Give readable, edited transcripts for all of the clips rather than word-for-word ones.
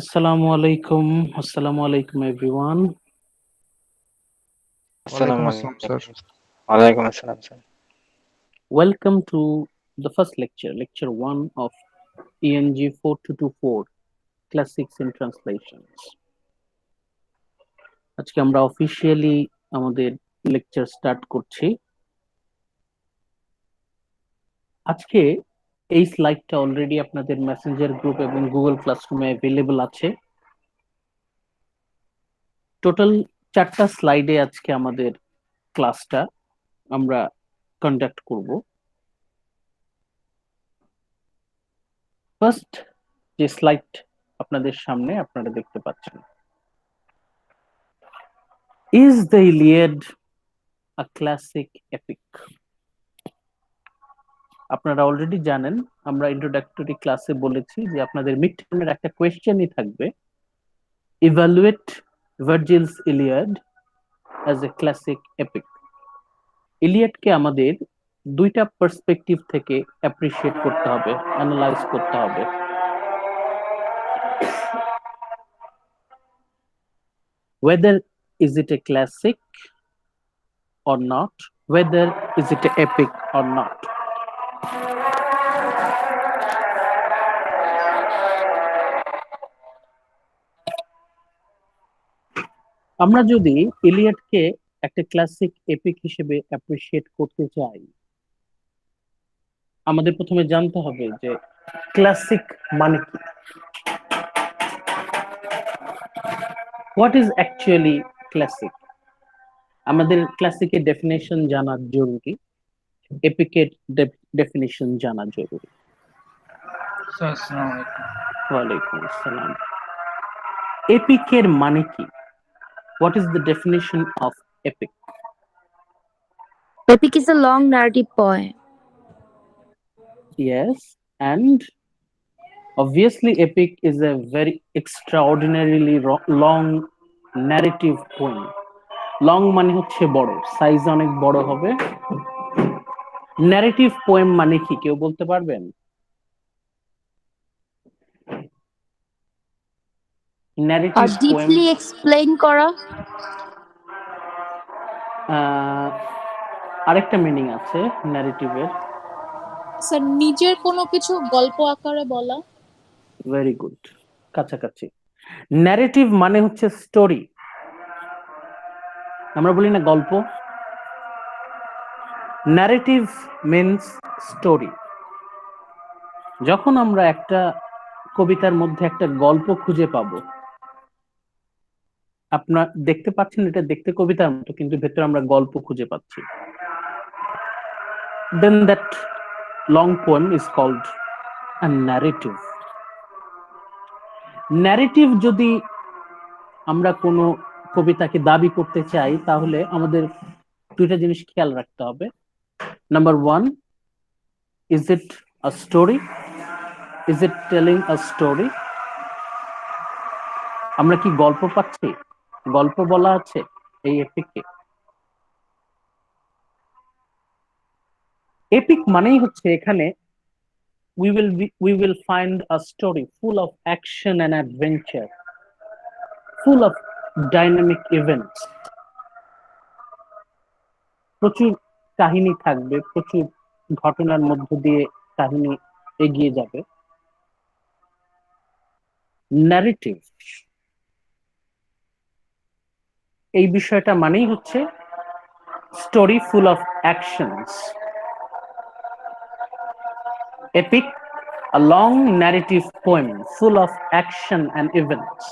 Assalamu alaikum everyone. আসসালামু ওয়ালাইকুম আসসালাম স্যার। আলাইকুম। ওয়ালাইকুম আসসালাম sir. Welcome to the first lecture, lecture 1 of ENG 4224 Classics in Translations. আজকে আমরা অফিশিয়ালি আমাদের লেকচার স্টার্ট করছি। আজকে এই স্লাইডটা অলরেডি আপনাদের মেসেঞ্জার গ্রুপ এবং গুগল ক্লাসরুমে অ্যাভেলেবল আছে। টোটাল 4টা স্লাইডে আজকে আমাদের ক্লাসটা আমরা কন্ডাক্ট করব। ফার্স্ট যে স্লাইড আপনাদের সামনে আপনারা দেখতে পাচ্ছেন, Is the Iliad a classic epic? আপনারা অলরেডি জানেন, আমরা ইন্ট্রোডাক্টরি ক্লাসে বলেছি যে আপনাদের মিড টার্মের একটা কোয়েশ্চেনই থাকবে, evaluate Virgil's Iliad as a classic epic. ইলিয়াডকে আমাদের দুইটা পার্সপেক্টিভ থেকে অ্যাপ্রিশিয়েট করতে হবে, অ্যানালাইজ করতে হবে। Whether is it a classic or not, whether is it an epic or not. আমরা যদি ইলিয়াডকে একটা ক্লাসিক এপিক হিসেবে অ্যাপ্রিশিয়েট করতে চাই, আমাদের প্রথমে জানতে হবে যে ক্লাসিক মানে কি, হোয়াট ইজ অ্যাকচুয়ালি ক্লাসিক। আমাদের ক্লাসিকের ডেফিনেশন জানা জরুরি, এপিকের ডেফিনেশন জানা জরুরি। স্যার আসসালামু আলাইকুম। ওয়ালাইকুম আসসালাম। এপিকের মানে কি? What is the definition of epic? Epic is a long narrative poem. Yes, and obviously epic is a very extraordinarily long narrative poem. Long মানে হচ্ছে বড়, সাইজ অনেক বড় হবে। ন্যারেটিভ পোয়েম মানে কি কেউ বলতে পারবেন? ন্যারেটিভ পোয়েম Deeply explain করা। আরেকটা মিনিং আছে ন্যারেটিভের। স্যার নিজের কোনো কিছু গল্প আকারে বলা। ভেরি গুড, কাছাকাছি। ন্যারেটিভ মানে হচ্ছে স্টোরি। আমরা বলি না গল্প, ন্যারেটিভ মিনস স্টোরি। যখন আমরা একটা কবিতার মধ্যে একটা গল্প খুঁজে পাবো, আপনার দেখতে পাচ্ছেন এটা দেখতে কবিতার মতো, কিন্তু ভেতরে আমরা গল্প খুঁজে পাচ্ছি, then that long poem is called a narrative. Narrative যদি আমরা কোনো কবিতাকে দাবি করতে চাই, তাহলে আমাদের দুইটা জিনিস খেয়াল রাখতে হবে। Number one, is it a story, is it telling a story. আমরা কি গল্প পাচ্ছি, গল্প বলা আছে এই এপিকে? এপিক মানেই হচ্ছে এখানে we will find a story full of action and adventure, full of dynamic events. প্রচুর কাহিনী থাকবে, প্রচুর ঘটনার মধ্য দিয়ে কাহিনী এগিয়ে যাবে। ন্যারেটিভ এই বিষয়টা মানেই হচ্ছে story full of actions. Epic, a long narrative poem full of action and events.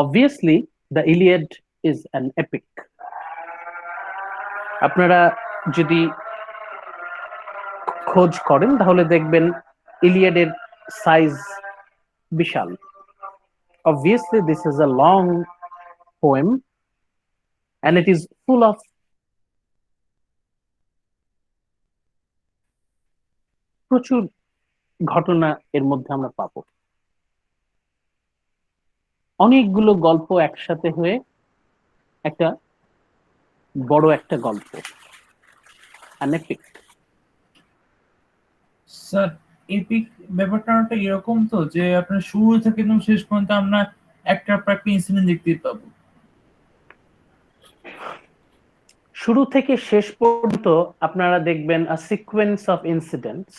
Obviously, the Iliad is an epic. আপনারা যদি খোঁজ করেন তাহলে দেখবেন ইলিয়াডের সাইজ বিশাল। Obviously, this is a long poem and it is full of প্রচুর ঘটনা এর মধ্যে আমরা পাবো। অনেকগুলো গল্প একসাথে হয়ে একটা বড় একটা গল্প, an epic. স্যার এপিক ব্যাপারটা এরকম তো যে আপনার শুরু থেকে একদম শেষ পর্যন্ত আমরা একটার পর একটা ইনসিডেন্ট দেখতে পাবো। শুরু থেকে শেষ পর্যন্ত আপনারা দেখবেন a sequence of incidents,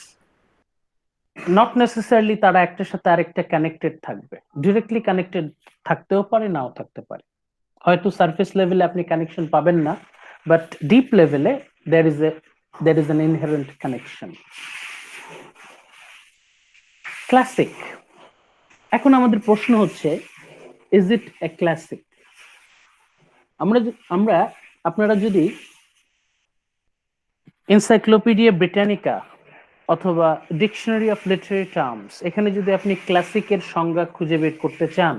not necessarily তারা একটার সাথে আরেকটা কানেক্টেড থাকবে, ডিরেক্টলি কানেক্টেড থাকতেও পারে, নাও থাকতে পারে। হয়তো সারফেস লেভেলে আপনি কানেকশন পাবেন না, বাট ডিপ লেভেলে there is an inherent connection. Classic, এখন আমাদের প্রশ্ন হচ্ছে ইজ ইট এ ক্লাসিক? আমরা আপনারা যদি এনসাইক্লোপিডিয়া ব্রিটানিকা অথবা ডিকশনারি অফ লিটারি টার্মস, এখানে যদি আপনি ক্লাসিকের সংজ্ঞা খুঁজে বের করতে চান,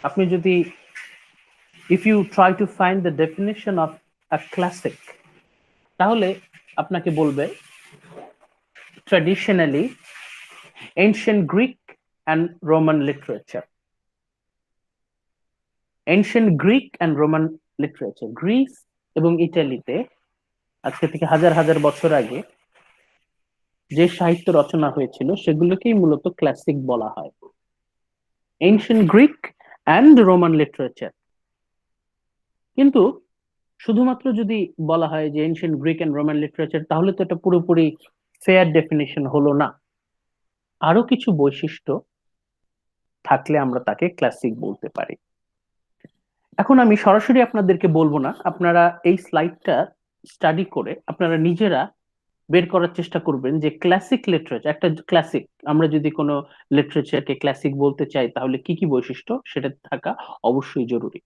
আপনি যদি if you try to find the definition of a classic, তাহলে আপনাকে বলবে traditionally ancient Greek and Roman literature. Ancient Greek and Roman literature, Greece এবং ইটালিতে আজকে থেকে হাজার হাজার বছর আগে যে সাহিত্য রচনা হয়েছিল সেগুলোকেই মূলত ক্লাসিক বলা হয়। Ancient Greek and Roman literature, কিন্তু শুধুমাত্র যদি বলা হয় যে ancient Greek and Roman literature, তাহলে তো এটা পুরোপুরি ফেয়ার ডেফিনিশন হলো না। আরো কিছু বৈশিষ্ট্য থাকলে আমরা তাকে ক্লাসিক বলতে পারি। এখন আমি সরাসরি আপনাদেরকে বলবো না, আপনারা এই স্লাইডটা স্টাডি করে আপনারা নিজেরা বের করার চেষ্টা করবেন যে ক্লাসিক লিটারেচার, একটা ক্লাসিক, আমরা যদি কোনো লিটারেচারকে ক্লাসিক বলতে চাই তাহলে কি কি বৈশিষ্ট্য সেটা থাকা অবশ্যই জরুরি।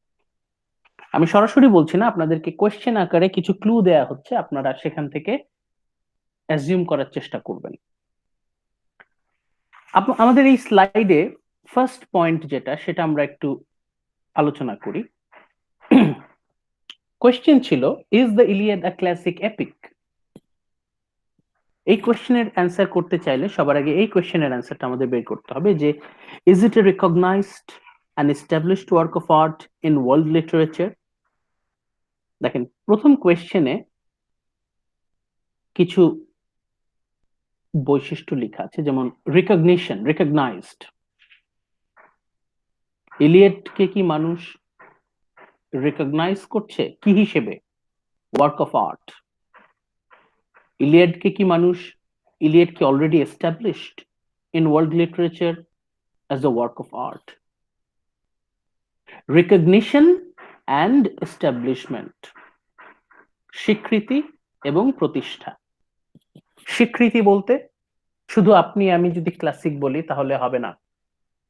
আমি সরাসরি বলছি না, আপনাদেরকে কোয়েশ্চেন আকারে কিছু ক্লু দেয়া হচ্ছে, আপনারা সেখান থেকে অ্যাজিউম করার চেষ্টা করবেন। আমাদের এই স্লাইডে ফার্স্ট পয়েন্ট যেটা, সেটা আমরা একটু আলোচনা করি। কোয়েশ্চেন ছিল, is the Iliad a classic epic? এই কোয়েশ্চেনের অ্যান্সার করতে চাইলে সবার আগে এই কোয়েশ্চেনের অ্যান্সারটা আমাদের বের করতে হবে যে is it a recognised and established work of art in world literature? দেখেন, প্রথম কোয়েশ্চেনে কিছু বৈশিষ্ট্য লেখা আছে, যেমন রিকগনিশন, রিকগনাইজড। ইলিয়েডকে কি মানুষ রিকগনাইজ করছে কি হিসেবে? Work of art. ইলিয়েডকে কি মানুষ, ইলিয়েড কি already established in world literature as a work of art? Recognition and establishment, স্বীকৃতি এবং প্রতিষ্ঠা। স্বীকৃতি বলতে শুধু আপনি আমি যদি ক্লাসিক বলি তাহলে হবে না,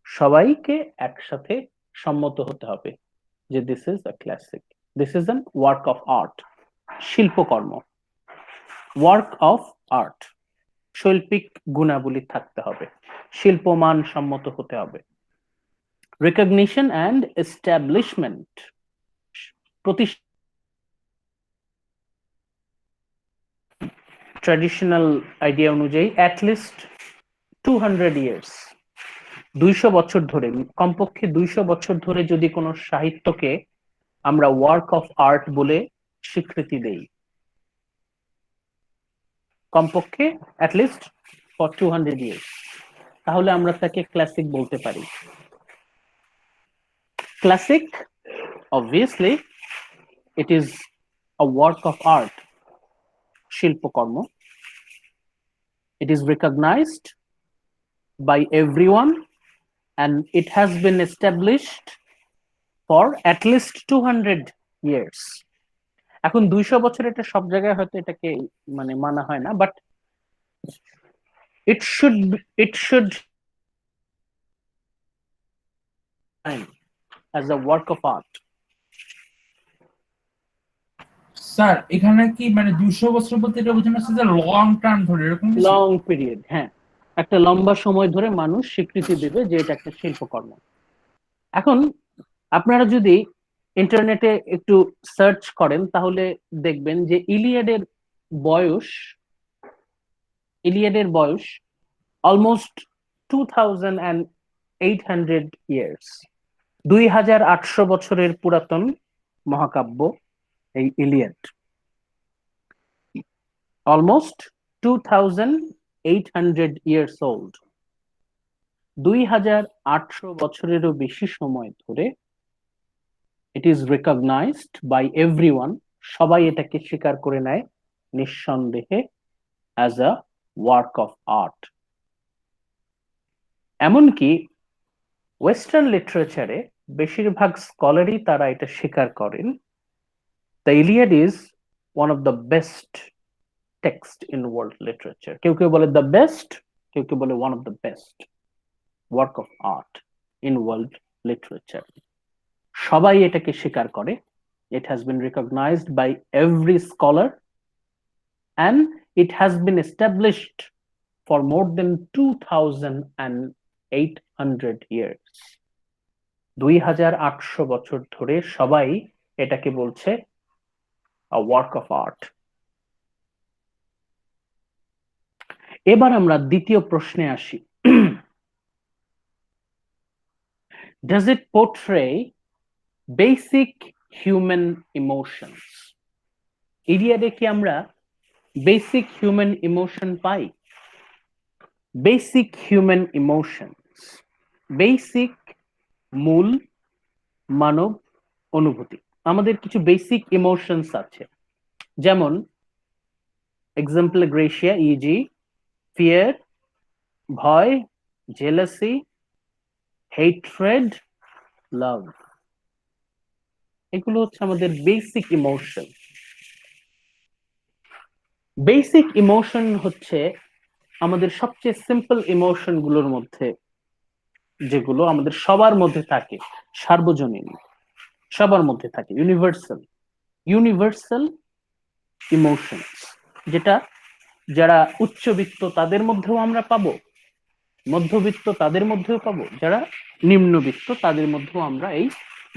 সবাইকে একসাথে সম্মত হতে হবে যে this is a classic, this is an work of art, শিল্পকর্ম। ওয়ার্ক অফ আর্ট, শৈল্পিক গুণাবলী থাকতে হবে, শিল্পমান সম্মত হতে হবে। রিকগনিশন অ্যান্ড এস্টাবলিশমেন্ট, প্রতিষ্ঠা। ট্র্যাডিশনাল আইডিয়া অনুযায়ী অ্যাটলিস্ট 200 ইয়ার্স, 200 বছর ধরে, কমপক্ষে 200 বছর ধরে যদি কোনো সাহিত্যকে আমরা ওয়ার্ক অফ আর্ট বলে স্বীকৃতি দেই, কমপক্ষে অ্যাটলিস্ট ফর 200 ইয়ার্স, তাহলে আমরা তাকে ক্লাসিক বলতে পারি। Classic, obviously it is a work of art, শিল্পকর্ম। It is recognized by everyone and it has been established for at least 200 years. এখন 200 বছর এটা সব জায়গায় হয়তো এটাকে মানে মানা হয় না, but it should as a work of art. Sir এখানে কি মানে 200 বছর বলতে এটা বোঝানো হচ্ছে যে লং টার্ম ধরে এরকম কিছু? লং পিরিয়ড, হ্যাঁ, একটা লম্বা সময় ধরে মানুষ স্বীকৃতি দেবে যে এটা একটা শিল্পকর্ম। এখন আপনারা যদি ইন্টারনেটে একটু সার্চ করেন তাহলে দেখবেন যে ইলিয়াডের বয়স অলমোস্ট 2800 ইয়ার্স, 2800 বছরের পুরাতন মহাকাব্য এই ইলিয়াড। Almost 2800 800 years old. 2800 বছরেরও বেশি সময় ধরে it is recognized by everyone, সবাই এটাকে স্বীকার করে নেয় নিঃসন্দেহে as a work of art. এমনকি ওয়েস্টার্ন লিটারেচারে বেশিরভাগ স্কলারই তারা এটা স্বীকার করেন the Iliad is one of the best text in world literature. কেউ কেউ বলে দ্য বেস্ট, কেউ কেউ বলে one of the best work of art in world literature. সবাই এটাকে স্বীকার করে। It has been recognised by every scholar and it has been established for more than 2800 years. 2800 বছর ধরে সবাই এটাকে বলছে a work of art. এবার আমরা দ্বিতীয় প্রশ্নে আসি। Does it portray basic human emotions? ইলিয়াডে কি আমরা বেসিক হিউম্যান ইমোশন পাই? বেসিক হিউম্যান ইমোশনস, বেসিক মূল মানব অনুভূতি। আমাদের কিছু বেসিক ইমোশনস আছে, যেমন এক্সাম্পল গ্রেশিয়া, ইজি ফিয়ার, ভয়, জেলাসি, হেট্রেড, লাভ। এগুলো হচ্ছে আমাদের বেসিক ইমোশন। বেসিক ইমোশন হচ্ছে আমাদের সবচেয়ে সিম্পল ইমোশন গুলোর মধ্যে, যেগুলো আমাদের সবার মধ্যে থাকে, সার্বজনীন, সবার মধ্যে থাকে, ইউনিভার্সাল ইমোশনস, যেটা যারা উচ্চবিত্ত তাদের মধ্যেও আমরা পাবো, মধ্যবিত্ত তাদের মধ্যেও পাবো, যারা নিম্নবিত্ত তাদের মধ্যেও আমরা এই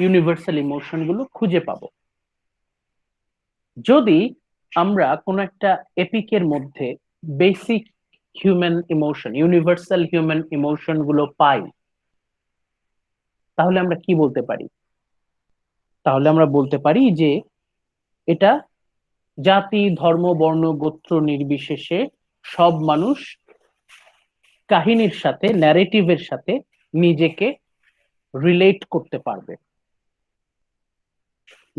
ইউনিভার্সাল ইমোশন গুলো খুঁজে পাবো। যদি আমরা কোন একটা এপিকের মধ্যে basic human emotion, universal human emotion গুলো পাই, তাহলে আমরা কি বলতে পারি? তাহলে আমরা বলতে পারি যে এটা জাতি, ধর্ম, বর্ণ, গোত্র নির্বিশেষে সব মানুষ কাহিনীর সাথে, ন্যারেটিভের সাথে নিজেকে রিলেট করতে পারবে,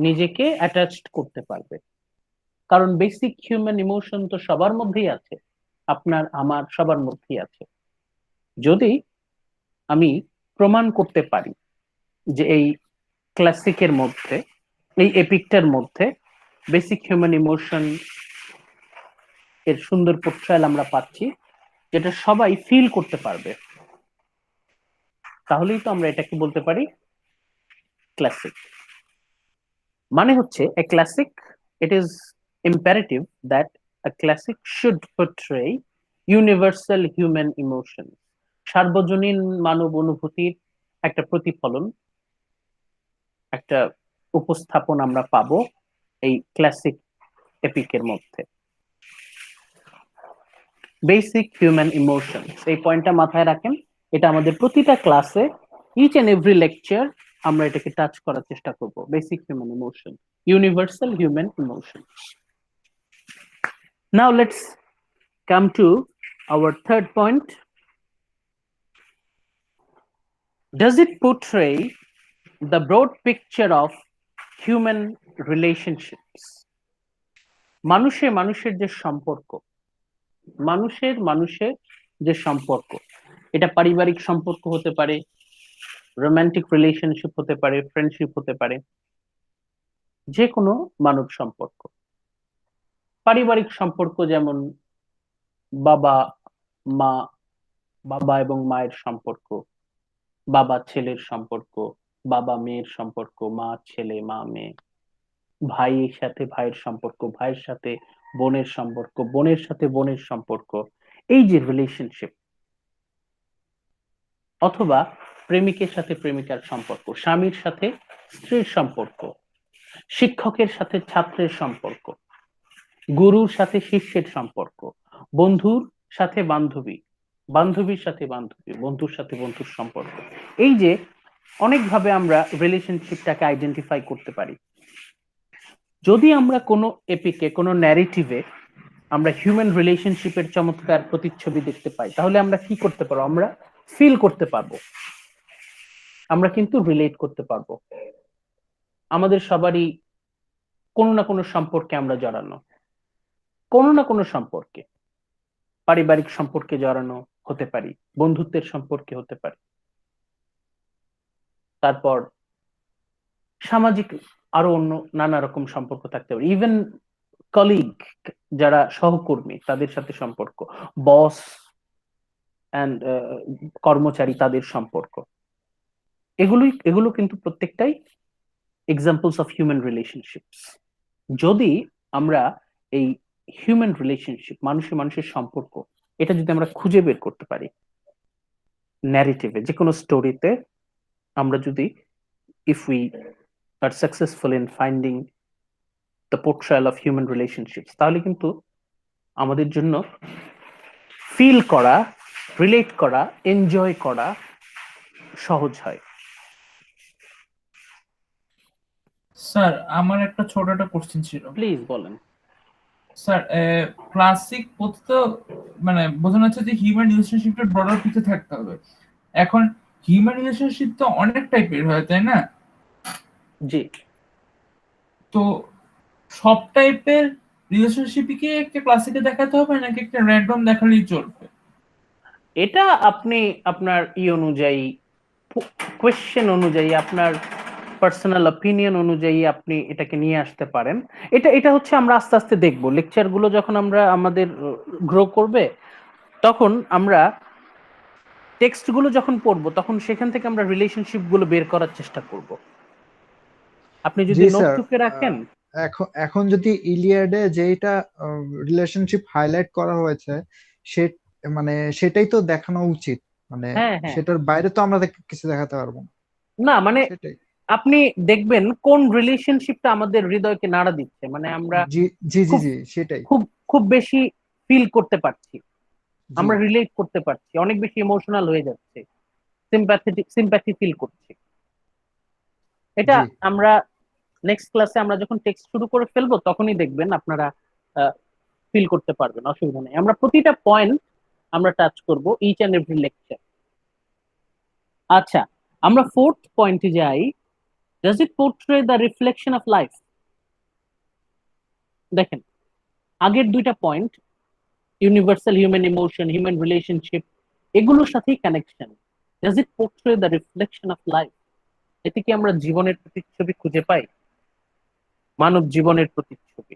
নিজেকে অ্যাটাচড করতে পারবে। কারণ বেসিক হিউম্যান ইমোশন তো সবার মধ্যেই আছে, আপনার আমার সবার মধ্যেই আছে। যদি আমি প্রমাণ করতে পারি যে এই ক্লাসিকের মধ্যে, এই এপিকটার মধ্যে বেসিক হিউম্যান ইমোশন এর সুন্দর পোর্ট্রায়াল আমরা পাচ্ছি, যেটা সবাই ফিল করতে পারবে, তাহলেই তো আমরা এটাকে বলতে পারি ক্লাসিক। মানে হচ্ছে a classic, it is imperative that a classic should portray universal human emotion, সার্বজনীন মানব অনুভূতির একটা প্রতিফলন, একটা উপস্থাপন আমরা পাবো এই ক্লাসিক এপিকের মধ্যে। বেসিক হিউম্যান ইমোশন, এই পয়েন্টটা মাথায় রাখেন। এটা আমাদের প্রতিটা ক্লাসে, ইচ এন্ড এভরি লেকচার আমরা এটাকে টাচ করার চেষ্টা করব। Basic human emotion, universal human emotion. Now let's come to our third point. Does it portray the broad picture of human relationships? মানুষের যে সম্পর্ক, মানুষের যে সম্পর্ক, এটা পারিবারিক সম্পর্ক হতে পারে, রোমান্টিক রিলেশনশিপ হতে পারে, ফ্রেন্ডশিপ হতে পারে, যে কোনো মানব সম্পর্ক। পারিবারিক সম্পর্ক যেমন বাবা মা, বাবা এবং মায়ের সম্পর্ক, বাবা ছেলের সম্পর্ক, বাবা মেয়ের সম্পর্ক, মা ছেলে, মা মেয়ে, ভাইয়ের সাথে ভাইয়ের সম্পর্ক, ভাইয়ের সাথে বোনের সম্পর্ক, বোনের সাথে বোনের সম্পর্ক, এই যে রিলেশনশিপ, অথবা প্রেমিকের সাথে প্রেমিকার সম্পর্ক, স্বামীর সাথে স্ত্রীর সম্পর্ক, শিক্ষকের সাথে ছাত্রের সম্পর্ক, গুরুর সাথে শিষ্যের সম্পর্ক, বন্ধুর সাথে বান্ধবী, বান্ধবীর সাথে বান্ধবী, বন্ধুর সাথে বন্ধুর সম্পর্ক। এই যে অনেকভাবে আমরা রিলেশনশিপটাকে আইডেন্টিফাই করতে পারি। যদি আমরা কোনো এপিকে, কোনো ন্যারেটিভে আমরা হিউম্যান রিলেশনশিপের চমৎকার প্রতিচ্ছবি দেখতে পাই, তাহলে আমরা কি করতে পারবো? আমরা ফিল করতে পারবো, আমরা কিন্তু রিলেট করতে পারবো। আমাদের সবারই কোনো না কোনো সম্পর্কে আমরা জড়ানো, কোনো না কোনো সম্পর্কে, পারিবারিক সম্পর্কে জড়ানো হতে পারি, বন্ধুত্বের সম্পর্কে হতে পারি, তারপর সামাজিক আরো অন্য নানা রকম সম্পর্ক থাকতে পারে, ইভেন কলিগ, যারা সহকর্মী তাদের সাথে সম্পর্ক, বস অ্যান্ড কর্মচারী তাদের সম্পর্ক, এগুলো কিন্তু প্রত্যেকটাই এক্সাম্পলস অফ হিউম্যান রিলেশনশিপস। যদি আমরা এই হিউম্যান রিলেশনশিপ, মানুষের মানুষের সম্পর্ক, এটা যদি আমরা খুঁজে বের করতে পারি ন্যারেটিভে, যে কোনো স্টোরিতে, আমরা যদি if we are successful in finding the portrayal of human relationships, তাহলে কিন্তু আমাদের জন্য ফিল করা, রিলেট করা, এনজয় করা সহজ হয়। স্যার আমার একটা ছোট একটা কোশ্চেন ছিল। প্লিজ বলেন। স্যার ক্লাসিক পদ্ধতি মানে বোঝানো হচ্ছে যে হিউম্যান রিলেশনশিপটা ব্রডার পিকচার থাকতে হবে। এখন হিউম্যান রিলেশনশিপ তো অনেক টাইপের হয়, তাই না? জি। তো সব টাইপের রিলেশনশিপই কি একটা ক্লাসিকে দেখাতে হবে নাকি একটা র্যান্ডম দেখালেই চলবে? এটা আপনি আপনার অনুযায়ী, কোয়েশ্চেন অনুযায়ী, আপনার পার্সোনাল অপিনিয়ন অনুযায়ী আপনি এটাকে নিয়ে আসতে পারেন। এটা হচ্ছে আমরা আস্তে আস্তে দেখবো, লেকচার গুলো যখন আমরা আমাদের গ্রো করবে, তখন আমরা টেক্সট গুলো যখন পড়বো, তখন সেখান থেকে আমরা রিলেশনশিপ গুলো বের করার চেষ্টা করব। আপনি যদি জি নোট স্যার, টুকে রাখেন, এখন যদি ইলিয়াডে যেটা রিলেশনশিপ হাইলাইট করা হয়েছে, সে মানে সেটাই তো দেখানো উচিত। মানে হ্যাঁ হ্যাঁ, সেটার বাইরে তো আমরা কিছু দেখাতে পারবো না। না মানে সেটাই। আপনি দেখবেন কোন রিলেশনশিপটা আমাদের হৃদয়কে নাড়া দিচ্ছে, মানে আমরা জি জি জি খুব জি সেটাই। খুব খুব বেশি ফিল করতে পারছি, জি আমরা রিলেট করতে পারছি, অনেক বেশি ইমোশনাল হয়ে যাচ্ছে, সিম্প্যাথি ফিল করছি। এটা জি আমরা নেক্সট ক্লাসে আমরা যখন টেক্সট শুরু করে ফেলবো, তখনই দেখবেন আপনারা ফিল করতে পারবেন, অসুবিধা নেই। আমরা প্রতিটা পয়েন্ট আমরা টাচ করব, ইচ এন্ড এভরি লেকচার। আচ্ছা, আমরা ফোর্থ পয়েন্টে যাই। Does it portray the reflection of life? দেখেন, আগের দুইটা point, universal human emotion, human relationship, এগুলোর সাথেই connection. Does it portray the reflection of life? এতে কি আমরা জীবনের প্রতিচ্ছবি খুঁজে পাই, মানব জীবনের প্রতিচ্ছবি?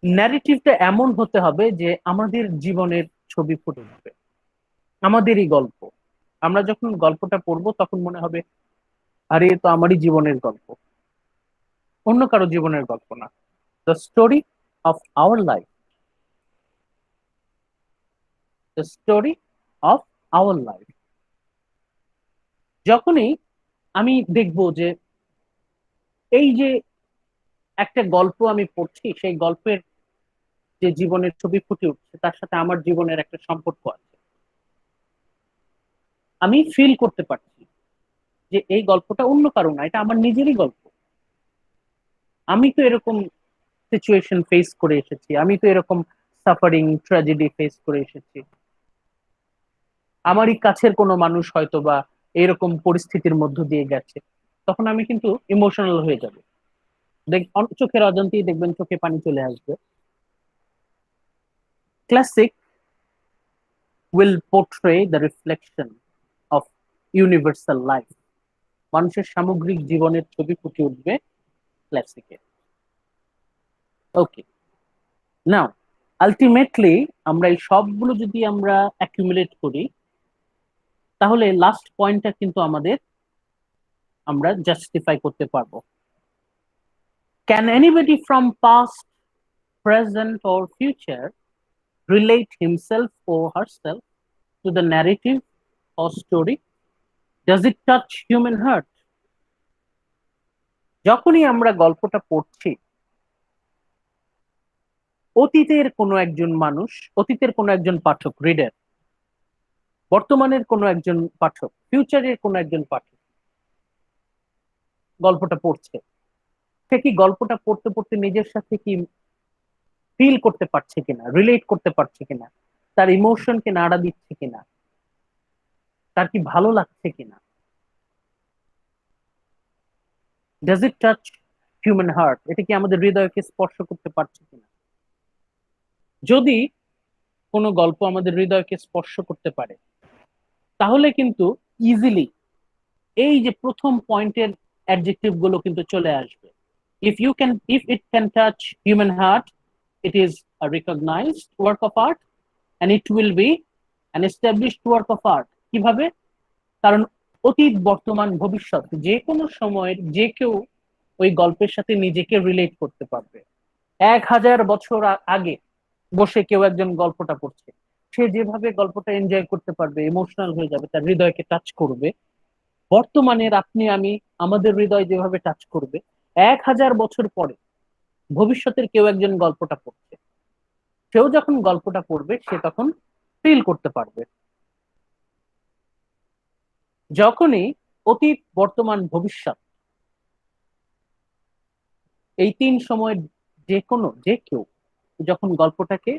ন্যারেটিভটা এমন হতে হবে যে আমাদের জীবনের ছবি ফুটে উঠবে, আমাদেরই গল্প। আমরা যখন গল্পটা পড়বো, তখন মনে হবে আরে এ তো আমারই জীবনের গল্প, অন্য কারো জীবনের গল্প না। The story of our life, the story of our life. যখনই আমি দেখবো যে এই যে একটা গল্প আমি পড়ছি, সেই গল্পের যে জীবনের ছবি ফুটে উঠছে, তার সাথে আমার জীবনের একটা সম্পর্ক আছে, আমি ফিল করতে পারছি যে এই গল্পটা অন্য কারো না, এটা আমার নিজেরই গল্প। আমি তো এরকম সিচুয়েশন ফেস করে এসেছি, আমি তো এরকম সাফারিং ট্র্যাজেডি ফেস করে এসেছি, আমারই কাছের কোনো মানুষ হয়তো বা এরকম পরিস্থিতির মধ্য দিয়ে গেছে। তখন আমি কিন্তু ইমোশনাল হয়ে যাব, চোখের অজান্তেই দেখবেন চোখে পানি চলে আসবে। Classic will portray the reflection of universal life, মানুষের সামগ্রিক জীবনের ছবি ফুটে উঠবে ক্লাসিকে। ওকে, নাও আলটিমেটলি আমরা এই সবগুলো যদি আমরা অ্যাকুমুলেট করি, তাহলে লাস্ট পয়েন্টটা কিন্তু আমরা জাস্টিফাই করতে পারবো। Can anybody from past, present or future relate himself or herself to the narrative or story? Does it touch human heart? যখনই আমরা গল্পটা পড়ছি, অতীতের কোনো একজন মানুষ, অতীতের কোনো একজন পাঠক, রিডার, বর্তমানের কোনো একজন পাঠক, ফিউচারের কোনো একজন পাঠক গল্পটা পড়ছে, সে কি গল্পটা পড়তে পড়তে নিজের সাথে কি ফিল করতে পারছে কিনা, রিলেট করতে পারছে কিনা, তার ইমোশনকে নাড়া দিচ্ছে কিনা, তার কি ভালো লাগছে কিনা, does it touch human heart, এটা কি আমাদের হৃদয়কে স্পর্শ করতে পারছে কিনা। যদি কোনো গল্প আমাদের হৃদয়কে স্পর্শ করতে পারে, তাহলে কিন্তু ইজিলি এই যে প্রথম পয়েন্টের অ্যাডজেক্টিভ গুলো কিন্তু চলে আসবে। if it can touch human heart, it is a recognized work of art and it will be an established work of art. কিভাবে? কারণ অতীত, বর্তমান, ভবিষ্যৎ যে কোনো সময়ের যে কেউ ওই গল্পের সাথে নিজেকে রিলেট করতে পারবে। 1000 বছর আগে বসে কেউ একজন গল্পটা পড়ছে, সে যেভাবে গল্পটা এনজয় করতে পারবে, ইমোশনাল হয়ে যাবে, তার হৃদয়কে টাচ করবে। বর্তমানের আপনি আমি, আমাদের হৃদয় যেভাবে টাচ করবে, 1000 বছর পরে ভবিষ্যতের কেউ একজন গল্পটা পড়ছে, সেও যখন গল্পটা পড়বে সে তখন ফিল করতে পারবে। যখনই অতীত, বর্তমান, ভবিষ্যৎ এই 3 সময়ের যে কেউ যখন গল্পটাকে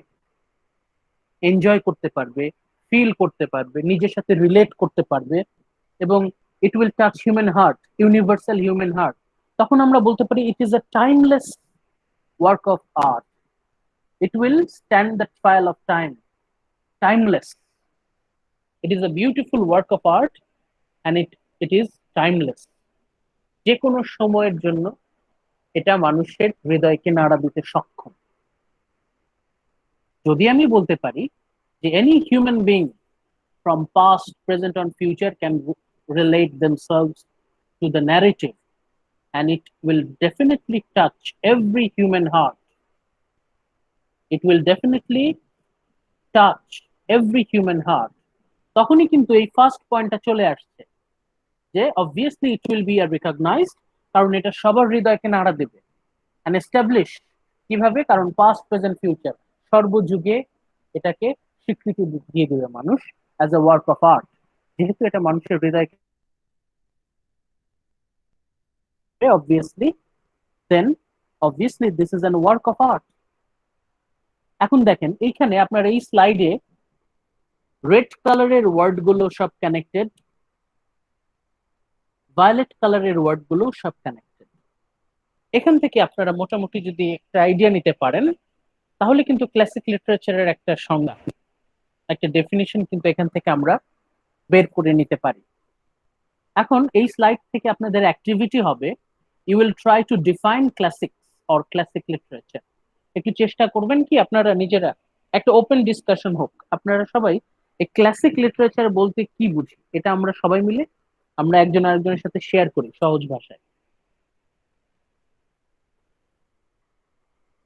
এনজয় করতে পারবে, ফিল করতে পারবে, নিজের সাথে রিলেট করতে পারবে, এবং it will touch human heart, universal human heart, তখন আমরা বলতে পারি it is a timeless work of art. It will stand the trial of time, timeless. It is a beautiful work of art and it is timeless. যে কোনো সময়ের জন্য এটা মানুষের হৃদয়কে নাড়া দিতে সক্ষম। যদি আমি বলতে পারি যে any human being from past, present and future can relate themselves to the narrative and it will definitely touch every human heart. It will definitely touch every human heart. তখনই কিন্তু এই ফার্স্ট পয়েন্টটা চলে আসছে যে obviously it will be a recognized, কারণ এটা সবার হৃদয়কে নাড়া দেবে, and established, কিভাবে? কারণ পাস্ট, প্রেজেন্ট, ফিউচার সর্বযুগে এটাকে স্বীকৃতি দিয়ে দেবে মানুষ as a work of art, যেহেতু এটা মানুষের হৃদয়কে obviously, then obviously this is an work of art. এখন দেখেন এইখানে আপনার এই স্লাইডে রেড কালারের ওয়ার্ড গুলো সব কানেক্টেড, ভায়োলেট কালারের ওয়ার্ড গুলো সব কানেক্টেড। এখান থেকে আপনারা মোটামুটি যদি একটা আইডিয়া নিতে পারেন, তাহলে কিন্তু ক্লাসিক লিটারেচারের একটা সংজ্ঞা, একটা ডেফিনিশন কিন্তু এখান থেকে আমরা বের করে নিতে পারি। এখন এই স্লাইড থেকে আপনাদের অ্যাক্টিভিটি হবে, you will try to define classics or classic literature. একটু চেষ্টা করবেন কি আপনারা নিজেরা, একটা ওপেন ডিসকাশন হোক, আপনারা সবাই এই ক্লাসিক লিটারেচার বলতে কি বুঝি এটা আমরা সবাই মিলে আমরা একজন আরেকজনের সাথে শেয়ার করি সহজ ভাষায়।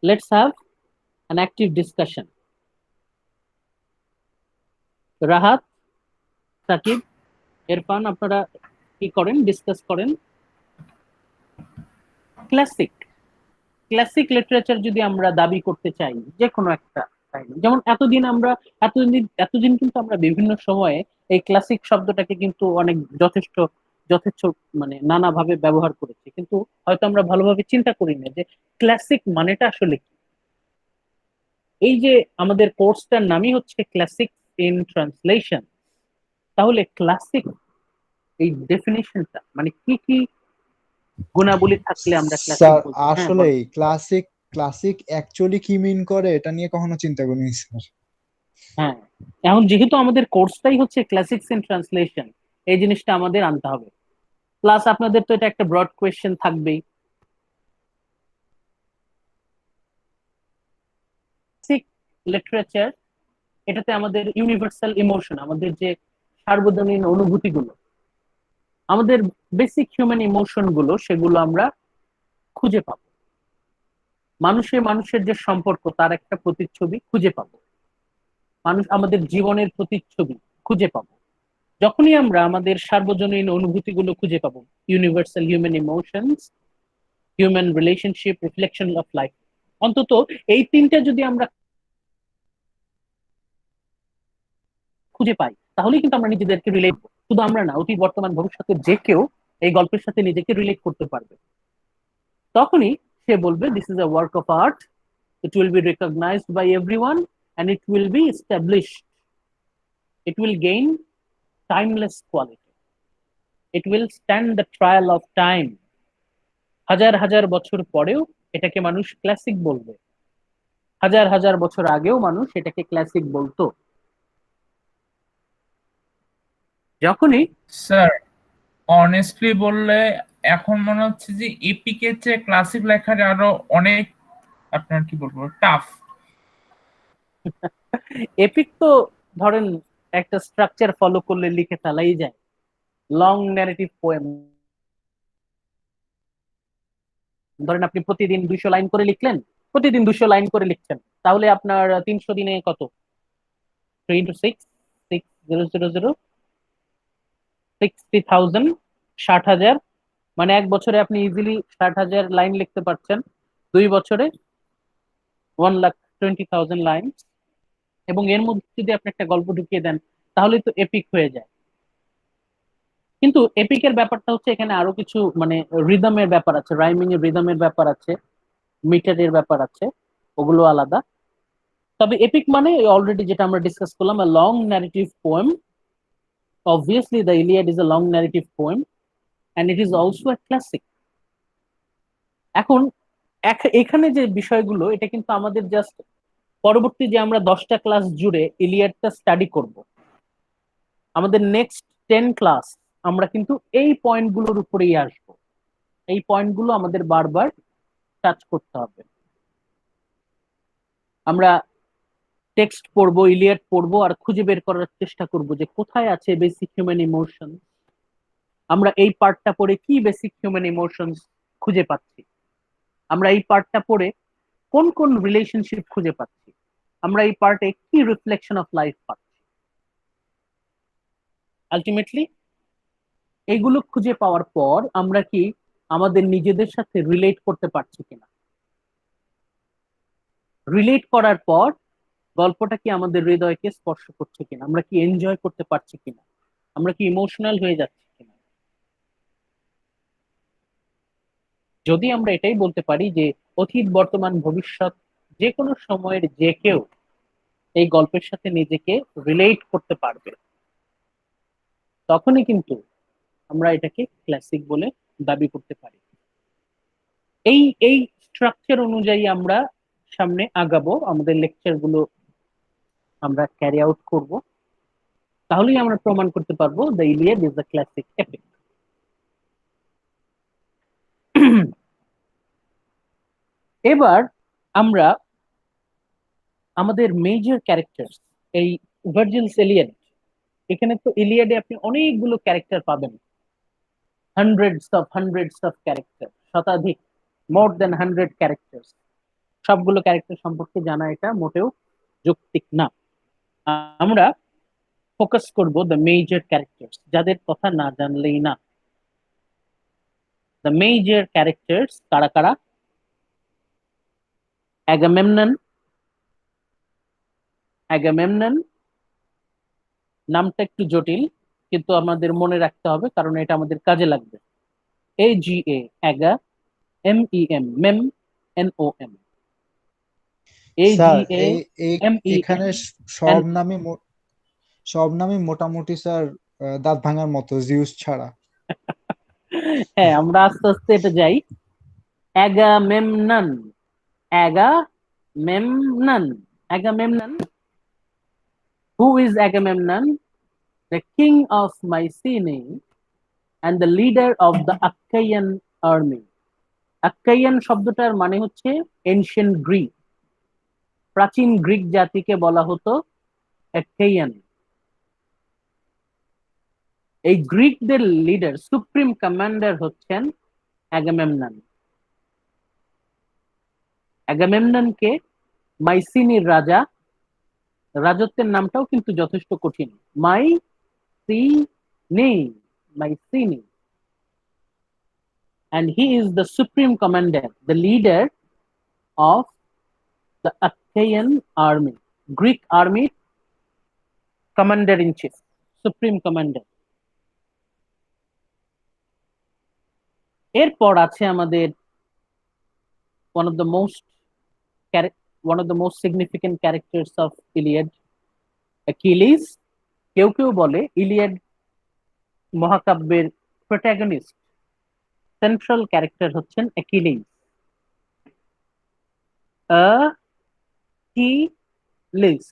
Let's have an active discussion. Rahat, Sakib, Irfan, আপনারা কি করেন? ডিসকাস করেন। ক্লাসিক লিটারেচার যদি আমরা দাবি করতে চাই যে কোনো একটা টাইমে, যেমন এতদিন কিন্তু আমরা বিভিন্ন সময়ে এই ক্লাসিক শব্দটাকে কিন্তু অনেক যথেষ্ট যথেষ্ট মানে নানাভাবে ব্যবহার করেছি, কিন্তু হয়তো আমরা ভালোভাবে চিন্তা করি না যে ক্লাসিক মানেটা আসলে কি। এই যে আমাদের কোর্সটার নামই হচ্ছে ক্লাসিক ইন ট্রান্সলেশন, তাহলে ক্লাসিক এই ডেফিনিশনটা মানে কি কি গুণাবলী থাকলে আমরা ক্লাসিক স্যার বলবো? আসলে ক্লাসিক অ্যাকচুয়ালি কি মিন করে এটা নিয়ে কখনো চিন্তা করিনি স্যার। হ্যাঁ, এখন যেহেতু আমাদের কোর্সটাই হচ্ছে ক্লাসিক্স ইন ট্রান্সলেশন, এই জিনিসটা আমাদের আনতে হবে। প্লাস আপনাদের তো এটা একটা ব্রড কোয়েশ্চেন থাকবেই, লিটারেচার, এটাতে আমাদের ইউনিভার্সাল ইমোশন, আমাদের যে সার্বজনীন অনুভূতিগুলো, আমাদের বেসিক হিউম্যান ইমোশন গুলো, সেগুলো আমরা খুঁজে পাবো। মানুষের যে সম্পর্ক, তার একটা প্রতিচ্ছবি খুঁজে পাবো। আমাদের জীবনের প্রতিচ্ছবি খুঁজে পাবো যখনই আমরা আমাদের সার্বজনীন অনুভূতিগুলো খুঁজে পাবো। Universal human emotions, human relationship, reflection of life, অন্তত এই তিনটা যদি আমরা খুঁজে পাই, তাহলেই কিন্তু আমরা নিজেদেরকে রিলেট, শুধু আমরা না, অতীত, বর্তমান, ভবিষ্যতের যে কেউ এই গল্পের সাথে নিজেকে রিলেট করতে পারবে। তখনই সে বলবে this is a work of art it will be recognized by everyone, and it will be established. It will gain timeless quality. It will stand the trial of time. হাজার হাজার বছর পরেও এটাকে মানুষ ক্লাসিক বলবে, হাজার হাজার বছর আগেও মানুষ এটাকে ক্লাসিক বলতো। যখনই স্যার অনেস্টলি বললে এখন মনে হচ্ছে যে এপিকের চেয়ে ক্লাসিক লেখাটা আরো অনেক, আপনার কি বলবো, টাফ। এপিক তো ধরেন একটা স্ট্রাকচার ফলো করলে লিখে ফেলাই যায়। লং ন্যারেটিভ পোয়েম ধরেন আপনি প্রতিদিন 200 লাইন করে লিখলেন, প্রতিদিন 200 লাইন করে লিখছেন, তাহলে আপনার 300 দিনে কত? 3 into 6, 6000, 60,000, 60,000, মানে এক বছরে আপনি ইজিলি 60,000 লাইন লিখতে পারছেন। 2 বছরে 1,20,000 লাইন, এবং এর মধ্যে যদি আপনি একটা গল্প ঢুকিয়ে দেন তাহলে তো এপিক হয়ে যায়। কিন্তু এপিকের ব্যাপারটা হচ্ছে এখানে আরো কিছু মানে রিদমের ব্যাপার আছে, রাইমিং এর রিদমের ব্যাপার আছে, মিটারের ব্যাপার আছে, ওগুলো আলাদা। তবে এপিক মানে অলরেডি যেটা আমরা ডিসকাস করলাম, a long narrative poem. Obviously the Iliad is a long narrative poem and it is also a classic. এখন এখানে যে বিষয়গুলো, এটা কিন্তু আমাদের জাস্ট পরবর্তী যে আমরা 10টা ক্লাস জুড়ে ইলিয়াডটা স্টাডি করব, আমাদের নেক্সট 10 ক্লাস আমরা কিন্তু এই পয়েন্টগুলোর উপরেই আসবো। এই পয়েন্টগুলো আমাদের বারবার টাচ করতে হবে। আমরা টেক্সট পড়বো, ইলিয়াড পড়বো, আর খুঁজে বের করার চেষ্টা করব যে কোথায় আছে বেসিক হিউম্যান ইমোশন। আমরা এই পার্টটা পড়ে কি বেসিক হিউম্যান ইমোশনস খুঁজে পাচ্ছি, আমরা এই পার্টটা পড়ে কোন কোন রিলেশনশিপ খুঁজে পাচ্ছি, আমরা এই পার্টে কি রিফ্লেকশন অফ লাইফ পাচ্ছি। আলটিমেটলি এইগুলো খুঁজে পাওয়ার পর আমরা কি আমাদের নিজেদের সাথে রিলেট করতে পারছি কিনা, রিলেট করার পর গল্পটা কি আমাদের হৃদয়কে স্পর্শ করছে কিনা, আমরা কি এনজয় করতে পারছি কিনা, আমরা কি ইমোশনাল হয়ে যাচ্ছি কিনা। যদি আমরা এটাই বলতে পারি যে অতীত, বর্তমান, ভবিষ্যৎ যে কোনো সময়ের যে কেউ এই গল্পের সাথে নিজেকে রিলেট করতে পারবে, তখনই কিন্তু আমরা এটাকে ক্লাসিক বলে দাবি করতে পারি। এই এই স্ট্রাকচার অনুযায়ী আমরা সামনে আগাবো, আমাদের লেকচার গুলো আমরা ক্যারি আউট করব, তাহলেই আমরা প্রমাণ করতে পারবো the Iliad is the classic epic. এবার আমরা আমাদের মেজর ক্যারেক্টার, এই ভার্জিলস এলিয়াড, এখানে তো ইলিয়াডে আপনি অনেকগুলো ক্যারেক্টার পাবেন, হান্ড্রেডস অফ ক্যারেক্টার, শতাধিক, মোর দেন 100 ক্যারেক্টার। সবগুলো ক্যারেক্টার সম্পর্কে জানা এটা মোটেও যৌক্তিক না। আমরা ফোকাস করব দ্য মেজর ক্যারেক্টার, যাদের কথা না জানলেই না। দ্য মেজর ক্যারেক্টার কারা কারা? অ্যাগামেমনন। অ্যাগামেমনন নামটা একটু জটিল, কিন্তু আমাদের মনে রাখতে হবে কারণ এটা আমাদের কাজে লাগবে। AGA, অ্যাগা, MEM, মেম, NOM, স্যার AGA, এখানে MEM, সব নামই মোটামুটি স্যার দাঁত ভাঙার মতো, জিউস ছাড়া। হ্যাঁ, আমরা আস্তে আস্তে এটা যাই। Agamemnon, Agamemnon, Agamemnon. Who is Agamemnon? The king of Mycenae and the leader of the Achaean army. আক্কাইয়ান শব্দটার মানে হচ্ছে এনশিয়েন্ট গ্রিক। প্রাচীন গ্রিক জাতিকে বলা হতো আক্কাইয়ান। এই গ্রিকদের লিডার, সুপ্রিম কমান্ডার হচ্ছেন অ্যাগামেমনন। অ্যাগামেমননকে মাইসিনির রাজা, রাজত্বের নামটাও কিন্তু যথেষ্ট কঠিন, মাইসিনি, and he is the supreme commander, the leader of the Achaean army, Greek army, commander in chief, supreme commander. এরপর আছে আমাদের one of the most one of the most significant characters of Iliad, Achilles. কেউ কেউ বলে Iliad মহাকাব্যের protagonist, central character হচ্ছেন Achilles. Achilles,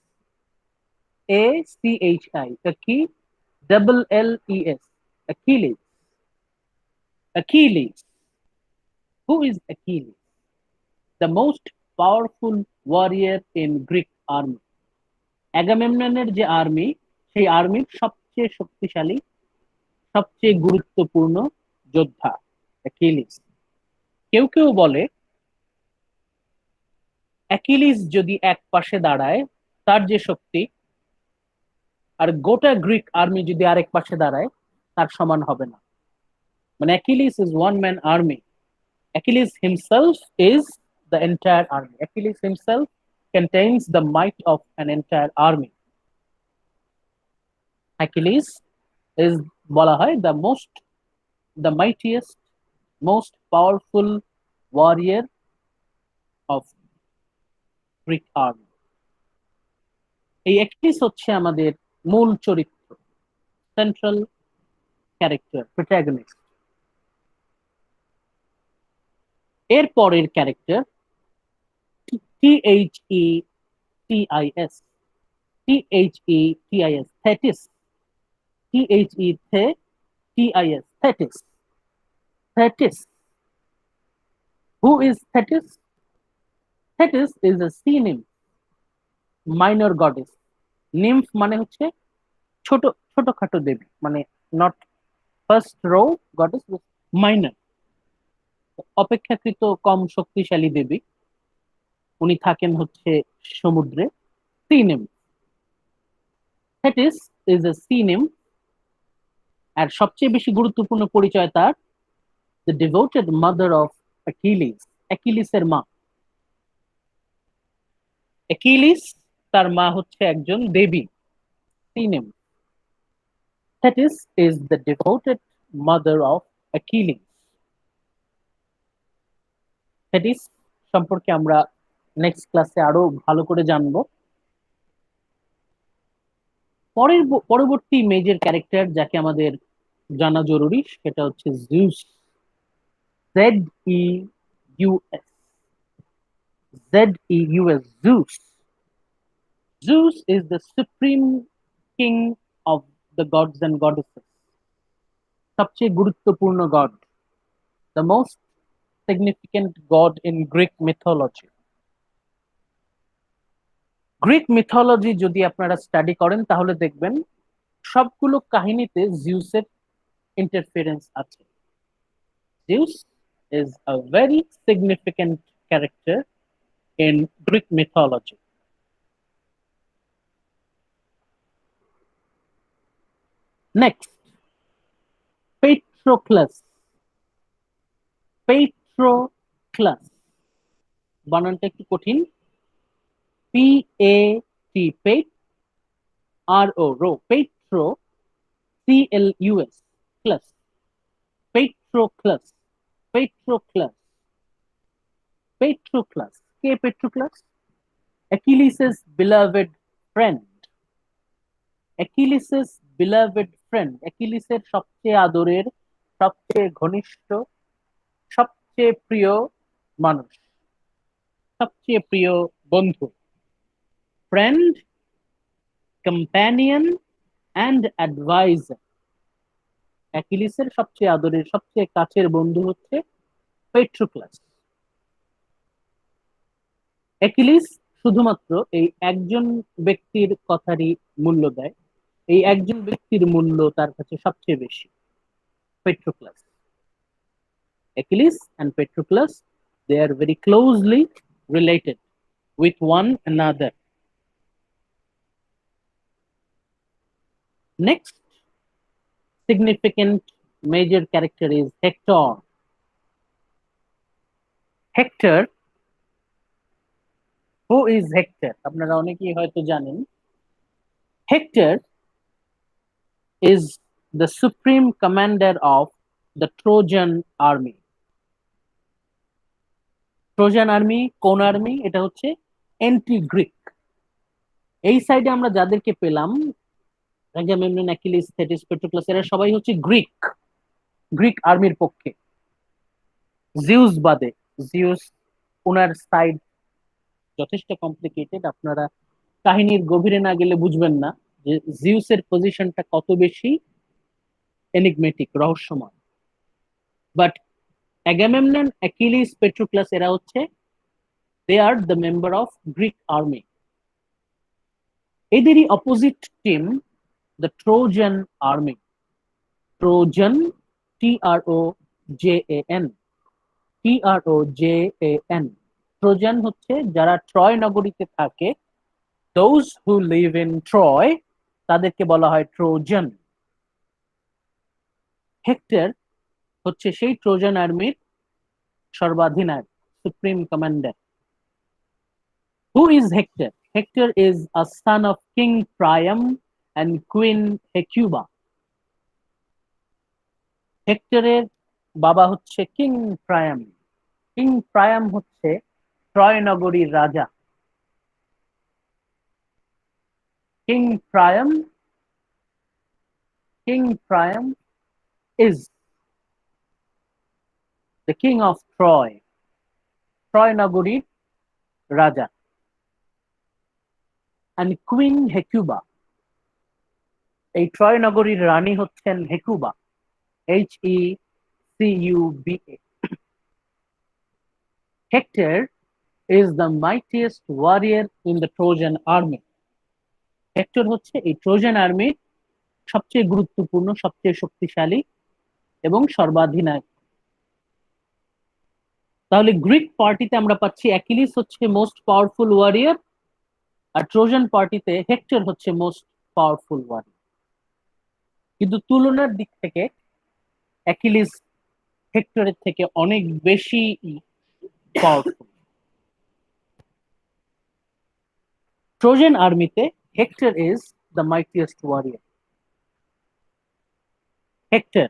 A-C-H-I, L-L-E-S, Achilles. Achilles. Who is Achilles? The most powerful warrior in Greek army. অ্যাগামেমননের যে army, সেই আর্মির সবচেয়ে শক্তিশালী, সবচেয়ে গুরুত্বপূর্ণ যোদ্ধা অ্যাকিলিস। কেউ কেউ বলে অ্যাকিলিস যদি এক পাশে দাঁড়ায়, তার যে শক্তি, আর গোটা গ্রিক আর্মি যদি আরেক পাশে দাঁড়ায়, তার সমান হবে না। মানে Achilles is one man army. Achilles himself is the entire army. Achilles himself contains the might of an entire army. Achilles is বলা হয় the mightiest, most powerful warrior of Greek army. এই অ্যাকিলিস হচ্ছে আমাদের মূল চরিত্র, central character, protagonist. এর পরের character Thetis, Thetis, Thetis. Thetis. Who is Thetis? Thetis is a sea nymph, minor goddess. Nymph মানে হচ্ছে ছোট ছোটখাটো দেবী, মানে not first row goddess, minor, অপেক্ষাকৃত কম শক্তিশালী দেবী। উনি থাকেন হচ্ছে সমুদ্রে, sea nymph. Thetis is a sea nymph, আর সবচেয়ে বেশি গুরুত্বপূর্ণ পরিচয় তার the devoted mother of Achilles, অ্যাকিলিসের মা। অ্যাকিলিস, তার মা হচ্ছে একজন দেবী, sea nymph. Thetis is the devoted mother of Achilles. Thetis সম্পর্কে আমরা নেক্সট ক্লাসে আরো ভালো করে জানবো। পরবর্তী মেজর ক্যারেক্টার যাকে আমাদের জানা জরুরি, সেটা হচ্ছে Zeus, Z-E-U-S, Z-E-U-S, Zeus. Zeus is the supreme king of the gods and goddesses, সবচেয়ে গুরুত্বপূর্ণ god, the most significant god in Greek mythology. Greek mythology যদি আপনারা স্টাডি করেন, তাহলে দেখবেন সবগুলো কাহিনীতে জিউসের ইন্টারফারেন্স আছে। Zeus is a very significant character in Greek mythology. Next, Patroclus. Patroclus, বানানটা একটু কঠিন, P-A-T, Pate, R-O, Ro, Patro, C-L-U-S, Clus, Patroclus, Patroclus, Patroclus. কে Patroclus? Achilles' beloved friend. Achilles' beloved friend. অ্যাকিলিসের সবচেয়ে আদরের, সবচেয়ে ঘনিষ্ঠ, সবচেয়ে প্রিয় মানুষ, সবচেয়ে প্রিয় বন্ধু। Friend, companion and advisor. অ্যাকিলিসের সবচেয়ে আদরের, সবচেয়ে কাছের বন্ধু হচ্ছে পেট্রোক্লাস। অ্যাকিলিস শুধুমাত্র এই একজন ব্যক্তির কথারই মূল্য দেয়, এই একজন ব্যক্তির মূল্য তার কাছে সবচেয়ে বেশি, পেট্রোক্লাস। Achilles and Patroclus, they are very closely related with one another. Next significant major character is Hector. Hector, who is Hector? আপনারা অনেকেই হয়তো জানেন। Hector is the supreme commander of the Trojan army. Trojan army কোন army? এটা হচ্ছে anti Greek. এই সাইডে আমরা যাদেরকে পেলাম, অ্যাগামেমনন, অ্যাকিলিস, থেটিস, পেট্রোক্লাস, এরা সবাই হচ্ছে গ্রিক, গ্রিক আর্মির পক্ষে। জিউস বাদে, জিউস ওনার সাইড যথেষ্ট কমপ্লিকেটেড, আপনারা কাহিনীর গভীরে না গেলে বুঝবেন না যে জিউসের পজিশনটা কত বেশি এনিগমেটিক, রহস্যময়। বাট অ্যাগামেমনন, অ্যাকিলিস, পেট্রোক্লাস এরা হচ্ছে they are the member of Greek army. এদেরই opposite team the Trojan army. Trojan, TROJAN, TROJAN। Trojan হচ্ছে যারা ট্রয় নগরীতে থাকে, those who live in Troy, তাদেরকে বলা হয় ট্রোজান। হেক্টর হচ্ছে সেই ট্রোজান আর্মির সর্বাধিনায়ক, supreme commander. Who is Hector? Hector is a son of King Priam and Queen Hecuba. হেক্টরের বাবা হচ্ছে কিং প্রায়াম। কিং প্রায়াম হচ্ছে ট্রয় নগরীর রাজা। King প্রায়াম is the king of Troy, Troy নগরীর রাজা। and Queen Hecuba, এই ট্রয় নগরীর রানী হচ্ছেন হেকুবা, HECUBA। Hector is the mightiest warrior in the Trojan army. Hectare হচ্ছে এই ট্রোজান আর্মির সবচেয়ে গুরুত্বপূর্ণ, সবচেয়ে শক্তিশালী এবং সর্বাধিনায়ক। তাহলে গ্রিক পার্টিতে আমরা পাচ্ছি অ্যাকিলিস হচ্ছে মোস্ট পাওয়ারফুল ওয়ারিয়ার, আর ট্রোজান পার্টিতে হেক্টর হচ্ছে মোস্ট পাওয়ারফুল ওয়ারিয়ার। কিন্তু তুলনার দিক থেকে অ্যাকিলিস হেক্টরের থেকে অনেক বেশি পাওয়ারফুল। ট্রোজান আর্মিতে hectare is the mightiest warrior. Hector,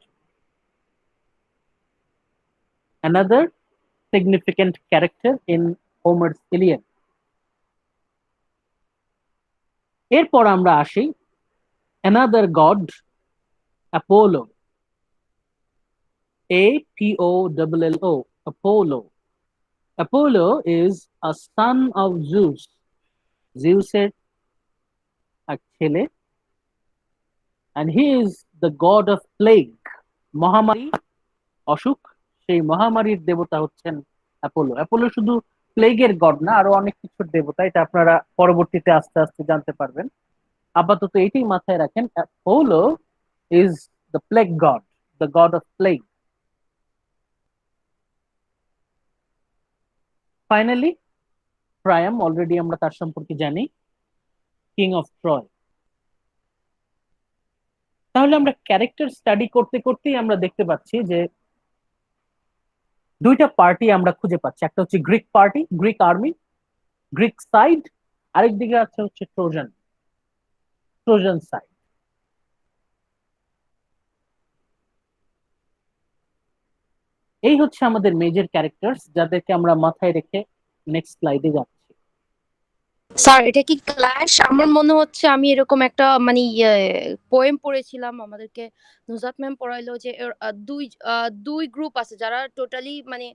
another significant character in Homer's Iliad. এরপর আমরা আসি another god, Apollo, APOLLO, Apollo. Apollo is a son of Zeus, Zeusের এক ছেলে, and he is the god of plague, মহামারী, অসুখ। সেই মহামারীর দেবতা হচ্ছেন অ্যাপোলো। অ্যাপোলো শুধু প্লেগের গড না, আরো অনেক কিছুর দেবতা, এটা আপনারা পরবর্তীতে আস্তে আস্তে জানতে পারবেন। আপাতত এটাই মাথায় রাখেন, Apollo is the plague god, the god of plague. Finally প্রায়াম, already আমরা তার সম্পর্কে জানি, কিং অফ ট্রয়। তাহলে আমরা ক্যারেক্টার স্টাডি করতে করতেই আমরা দেখতে পাচ্ছি যে দুইটা পার্টি আমরা খুঁজে পাচ্ছি। একটা হচ্ছে Greek party, Greek army, Greek side, আরেকদিকে আছে হচ্ছে ট্রোজান, ট্রোজান সাইড। এই হচ্ছে আমাদের মেজর ক্যারেক্টার্স, যাদেরকে আমরা মাথায় রেখে নেক্সট স্লাইডে যাচ্ছি। স্যার এটা কি ক্লাশ? আমার মনে হচ্ছে আমি এরকম একটা মানে পোয়েম পড়েছিলাম, আমাদেরকে নুজাত ম্যাম পড়াইলো যে দুই গ্রুপ আছে যারা টোটালি মানে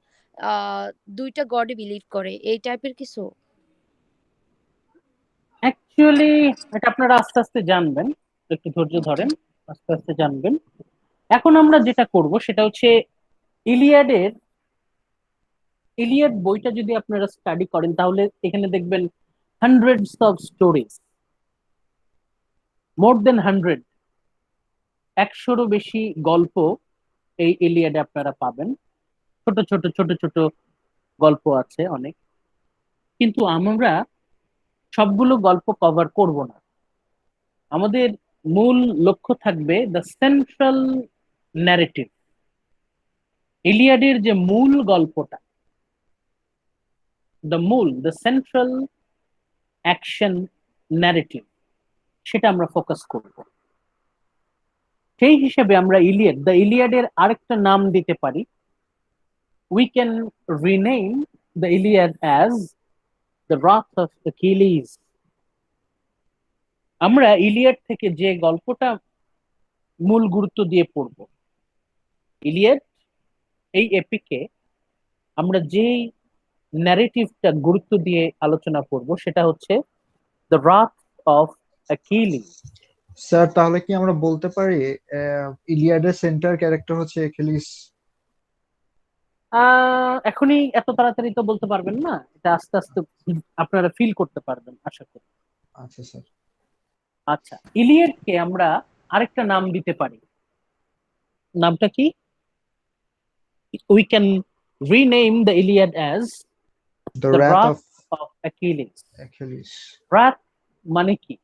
দুইটা গডে বিলিভ করে, এই টাইপের কিছু। অ্যাকচুয়ালি এটা আপনারা আস্তে আস্তে জানবেন, একটু ধৈর্য ধরেন, আস্তে আস্তে জানবেন। এখন আমরা যেটা করব সেটা হচ্ছে ইলিয়াড বইটা যদি আপনারা স্টাডি করেন তাহলে এখানে দেখবেন হান্ড্রেডস অফ স্টোরিজ, মোর দেন 100, 100-রও বেশি গল্প এই ইলিয়াডে আপনারা পাবেন। ছোট ছোট ছোট ছোট গল্প আছে অনেক, কিন্তু আমরা সবগুলো গল্প কভার করব না। আমাদের মূল লক্ষ্য থাকবে দ্য সেন্ট্রাল ন্যারেটিভ, ইলিয়াডের যে মূল গল্পটা, দ্য সেন্ট্রাল অ্যাকশন ন্যারেটিভ, সেটা আমরা ফোকাস করব। সেই হিসেবে আমরা দ্য ইলিয়াডের আরেকটা নাম দিতে পারি, we can rename the Iliad as the wrath of Achilles. আমরা ইলিয়াড থেকে যে গল্পটা মূল গুরুত্ব দিয়ে পড়ব, ইলিয়াড এই এপিকে আমরা যেই ন্যারেটিভটা গুরুত্ব দিয়ে আলোচনা করব সেটা হচ্ছে the wrath of Achilles. Sir তাহলে কি আমরা বলতে পারি ইলিয়াডের সেন্টার ক্যারেক্টার হচ্ছে এখিলিস? এখনই এত তাড়াতাড়ি তো বলতে পারবেন না, এটা আস্তে আস্তে আপনারা ফিল করতে পারবেন আশা করি। আচ্ছা স্যার। আচ্ছা, ইলিয়াডকে আমরা আরেকটা নাম দিতে পারি, নামটা কি? We can rename the Iliad as the the wrath wrath of of Achilles. Achilles. Wrath মানে কি?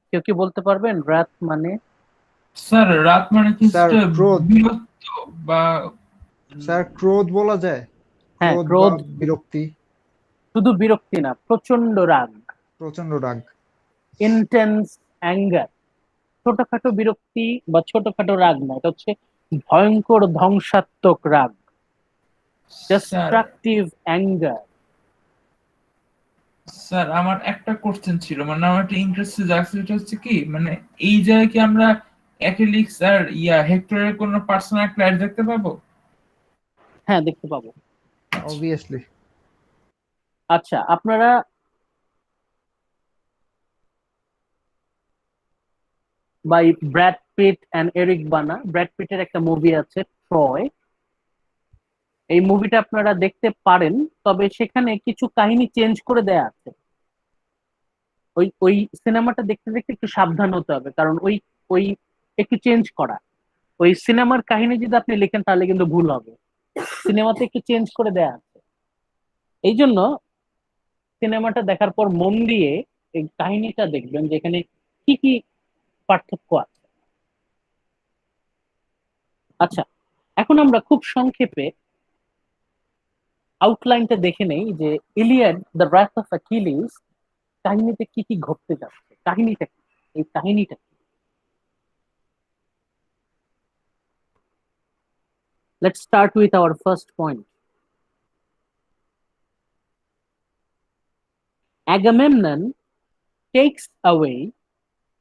কেউ কি বলতে পারবেন রাথ মানে? স্যার রাত মানে কি স্যার ক্রোধ। বিরক্ত বা স্যার ক্রোধ বলা যায়? হ্যাঁ, ক্রোধ বা ক্রোধ। বিরক্তি। শুধু বিরক্তি না, প্রচন্ড রাগ, প্রচন্ড রাগ। Intense anger. ছোটখাটো বিরক্তি বা ছোটখাটো রাগ না, এটা হচ্ছে ভয়ঙ্কর ধ্বংসাত্মক রাগ, স্যার ডিস্ট্রাকটিভ অ্যাঙ্গার। স্যার আমার একটা কোশ্চেন ছিল, মানে আমার একটা ইন্টারেস্ট জাগছে, সেটা হচ্ছে কি মানে এই জায়গায় কি আমরা অ্যাকিলিক্স আর হেক্টরের কোনো পার্সোনাল ক্ল্যাশ দেখতে পাবো? হ্যাঁ, দেখতে পাবো। অবভিয়াসলি। আচ্ছা, আপনারা by Brad Pitt and Eric Bana, Brad পিটের একটা মুভি আছে ট্রয়, এই মুভিটা আপনারা দেখতে পারেন, তবে সেখানে কিছু কাহিনী চেঞ্জ করে দেয়া আছে। ওই ওই সিনেমাটা দেখতে দেখতে একটু সাবধান হতে হবে, কারণ ওই ওই একটু চেঞ্জ করা। ওই সিনেমার কাহিনী যদি আপনি লিখেন তাহলে কিন্তু ভুল হবে, সিনেমাতে একটু চেঞ্জ করে দেয়া আছে। এই জন্য সিনেমাটা দেখার পর মন দিয়ে এই কাহিনীটা দেখবেন, যেখানে কি কি পার্থক্য আছে। আচ্ছা, এখন আমরা খুব সংক্ষেপে আউটলাইনটা দেখে নেই যে Iliad the wrath of Achilles কাহিনীতে কি কি ঘটতে যাচ্ছে, কাহিনীটা কি, এই কাহিনীটা কি। Let's start with our first point. Agamemnon takes away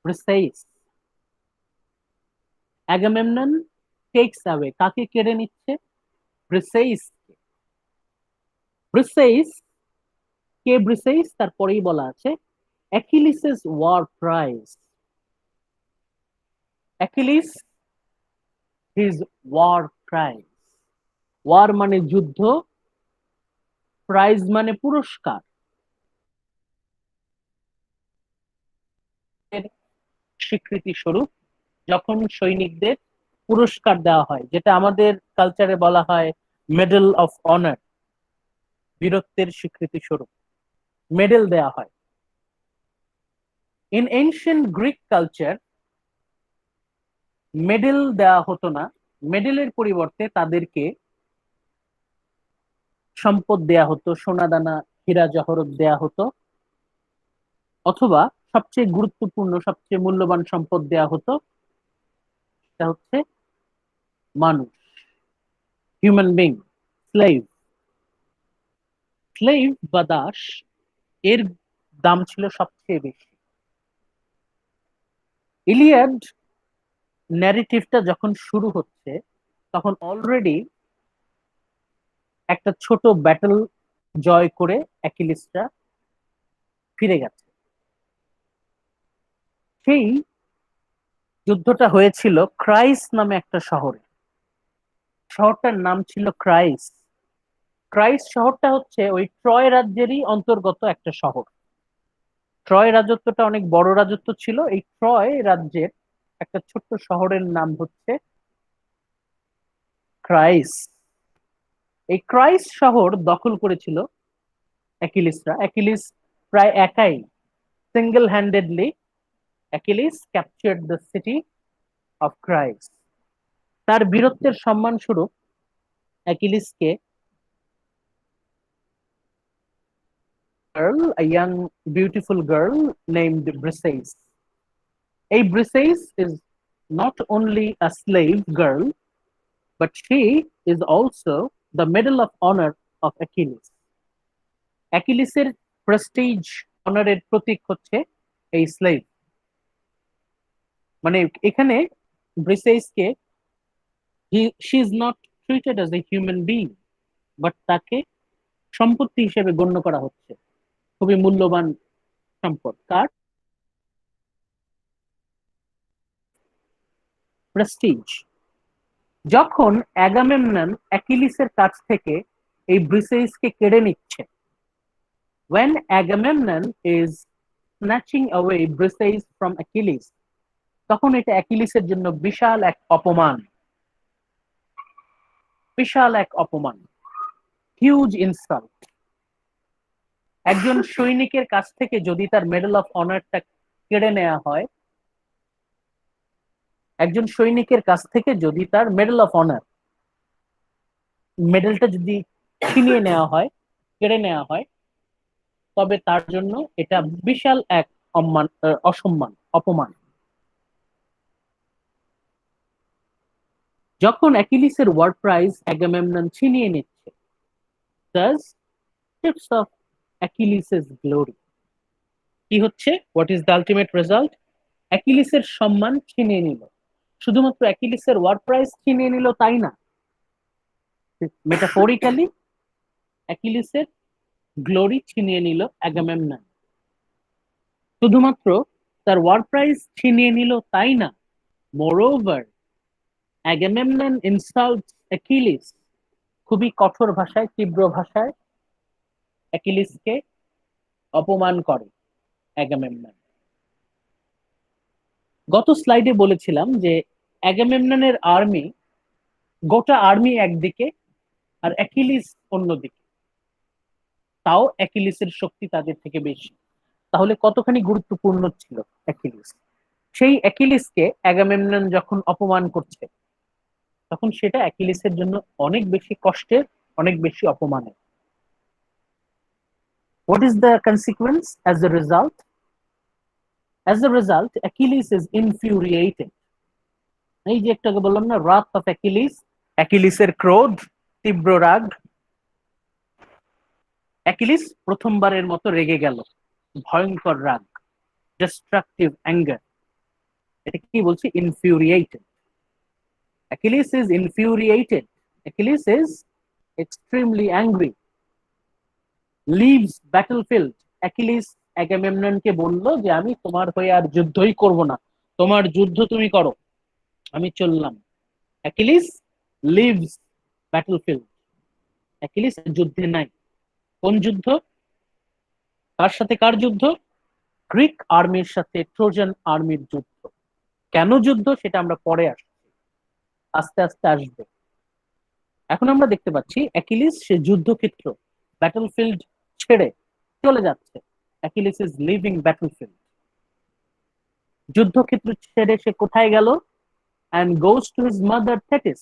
Briseis. Agamemnon takes away, কাকে কেড়ে নিচ্ছে? Briseis। Briseis কে? Briseis তারপরেই বলা আছে Achilles's war prize. Achilles his war prize. War মানে যুদ্ধ, প্রাইজ মানে পুরস্কার। স্বীকৃতি স্বরূপ যখন সৈনিকদের পুরস্কার দেওয়া হয়, যেটা আমাদের কালচারে বলা হয় মেডেল অফ অনার, বীরত্বের স্বীকৃতি স্বরূপ মেডেল দেওয়া হয়। In ancient Greek culture medal দেওয়া হতো না, মেডেলের পরিবর্তে তাদেরকে সম্পদ দেয়া হতো, সোনাদানা হীরা জহরত দেয়া হতো, অথবা সবচেয়ে গুরুত্বপূর্ণ সবচেয়ে মূল্যবান সম্পদ দেয়া হতো, সেটা হচ্ছে মানুষ, হিউম্যান বিং, স্লেভ। স্লেভ বা দাস, এর দাম ছিল সবচেয়ে বেশি। ইলিয়াড ন্যারেটিভটা যখন শুরু হচ্ছে তখন অলরেডি একটা ছোট ব্যাটল জয় করে অ্যাকিলিসরা ফিরে গেছে। সেই যুদ্ধটা হয়েছিল ক্রাইস নামে একটা শহরে। শহরটার নাম ছিল ক্রাইস। ক্রাইস শহরটা হচ্ছে ওই ট্রয় রাজ্যেরই অন্তর্গত একটা শহর। ট্রয় রাজত্বটা অনেক বড় রাজত্ব ছিল, এই ট্রয় রাজ্যের একটা ছোট্ট শহরের নাম হচ্ছে ক্রাইস। এই ক্রাইস শহর দখল করেছিল অ্যাকিলিসরা। অ্যাকিলিস প্রায় একাই, single handedly Achilles captured the city of ক্রাইস। তার বীরত্বের সম্মান স্বরূপ অ্যাকিলিসকে girl, a young beautiful girl named Briseis. A Briseis is not only a slave girl, but she is also the medal of honor of Achilles. অ্যাকিলিসের prestige অনারের প্রতীক হচ্ছে এই slave. মানে এখানে ব্রিসেইসকে she is not treated as a human being, but তাকে সম্পত্তি হিসেবে গণ্য করা হচ্ছে, খুবই মূল্যবান সম্পদ। কার? প্রেস্টিজ। যখন অ্যাগামেমনন অ্যাকিলিসের কাছ থেকে এই ব্রিসেইসকে কেড়ে নিচ্ছে, when Agamemnon is snatching away Briseis from Achilles, তখন এটা অ্যাকিলিসের জন্য বিশাল এক অপমান, বিশাল এক অপমান, হিউজ ইনসাল্ট। একজন সৈনিকের কাছ থেকে যদি তার মেডেল অফ অনারটা কেড়ে নেওয়া হয়, একজন সৈনিকের কাছ থেকে যদি তার মেডেল অফ অনার, মেডেলটা যদি ছিনিয়ে নেওয়া হয়, কেড়ে নেওয়া হয়, তবে তার জন্য এটা বিশাল এক অসম্মান, অপমান। যখন অ্যাকিলিসের ওয়ার প্রাইজ অ্যাগামেমনন ছিনিয়ে নিচ্ছে, thus tips of Achilles' glory, কি হচ্ছে? What is the ultimate result? অ্যাকিলিসের সম্মান ছিনিয়ে নিল। শুধুমাত্র অ্যাকিলিসের ওয়ার প্রাইজ ছিনিয়ে নিল তাই না, মেটাফরিক্যালি অ্যাকিলিসের গ্লোরি ছিনিয়ে নিল অ্যাগামেমনন। শুধুমাত্র তার ওয়ার প্রাইজ ছিনিয়ে নিল তাই না, মোরওভার অ্যাগামেমনন ইনসাল্টস অ্যাকিলিস, খুবই কঠোর ভাষায়, তীব্র ভাষায় অ্যাকিলিসকে অপমান করে অ্যাগামেমনন। গত স্লাইডে বলেছিলাম যে অ্যাগামেমননের আর্মি, গোটা আর্মি একদিকে আর অ্যাকিলিস অন্যদিকে, তাও অ্যাকিলিসের শক্তি তাদের থেকে বেশি। তাহলে কতখানি গুরুত্বপূর্ণ ছিল অ্যাকিলিস? সেই অ্যাকিলিসকে অ্যাগামেমনন যখন অপমান করছে, তখন সেটা অ্যাকিলিসের জন্য অনেক বেশি কষ্টের, অনেক বেশি অপমানের। What is the consequence as a result? As a result, Achilles is infuriated. এই যে একটু আগে বললাম না, wrath of Achilles, অ্যাকিলিসের ক্রোধ, তীব্র রাগ। অ্যাকিলিস প্রথমবারের মতো রেগে গেল, ভয়ঙ্কর রাগ, destructive anger। এটা কি বলছি? infuriated. Achilles is infuriated. Achilles is extremely angry. Leaves battlefield. Achilles অ্যাগামেমননকে বলল যে আমি তোমার হয়ে আর যুদ্ধই করব না, তোমার যুদ্ধ তুমি করো, আমি চললাম। Achilles leaves battlefield. অ্যাকিলিস যুদ্ধে নাই। কোন যুদ্ধ? কার সাথে কার যুদ্ধ? গ্রিক আর্মির সাথে ট্রোজান আর্মির যুদ্ধ। কেন যুদ্ধ সেটা আমরা পরে আসছি, আস্তে আস্তে আসবে। এখন আমরা দেখতে পাচ্ছি অ্যাকিলিস সে যুদ্ধক্ষেত্র, ব্যাটলফিল্ড ছেড়ে চলে যাচ্ছে। Achilles is living battlefield. যুদ্ধক্ষেত্র ছেড়ে সে কোথায় গেল? and goes to his mother Thetis.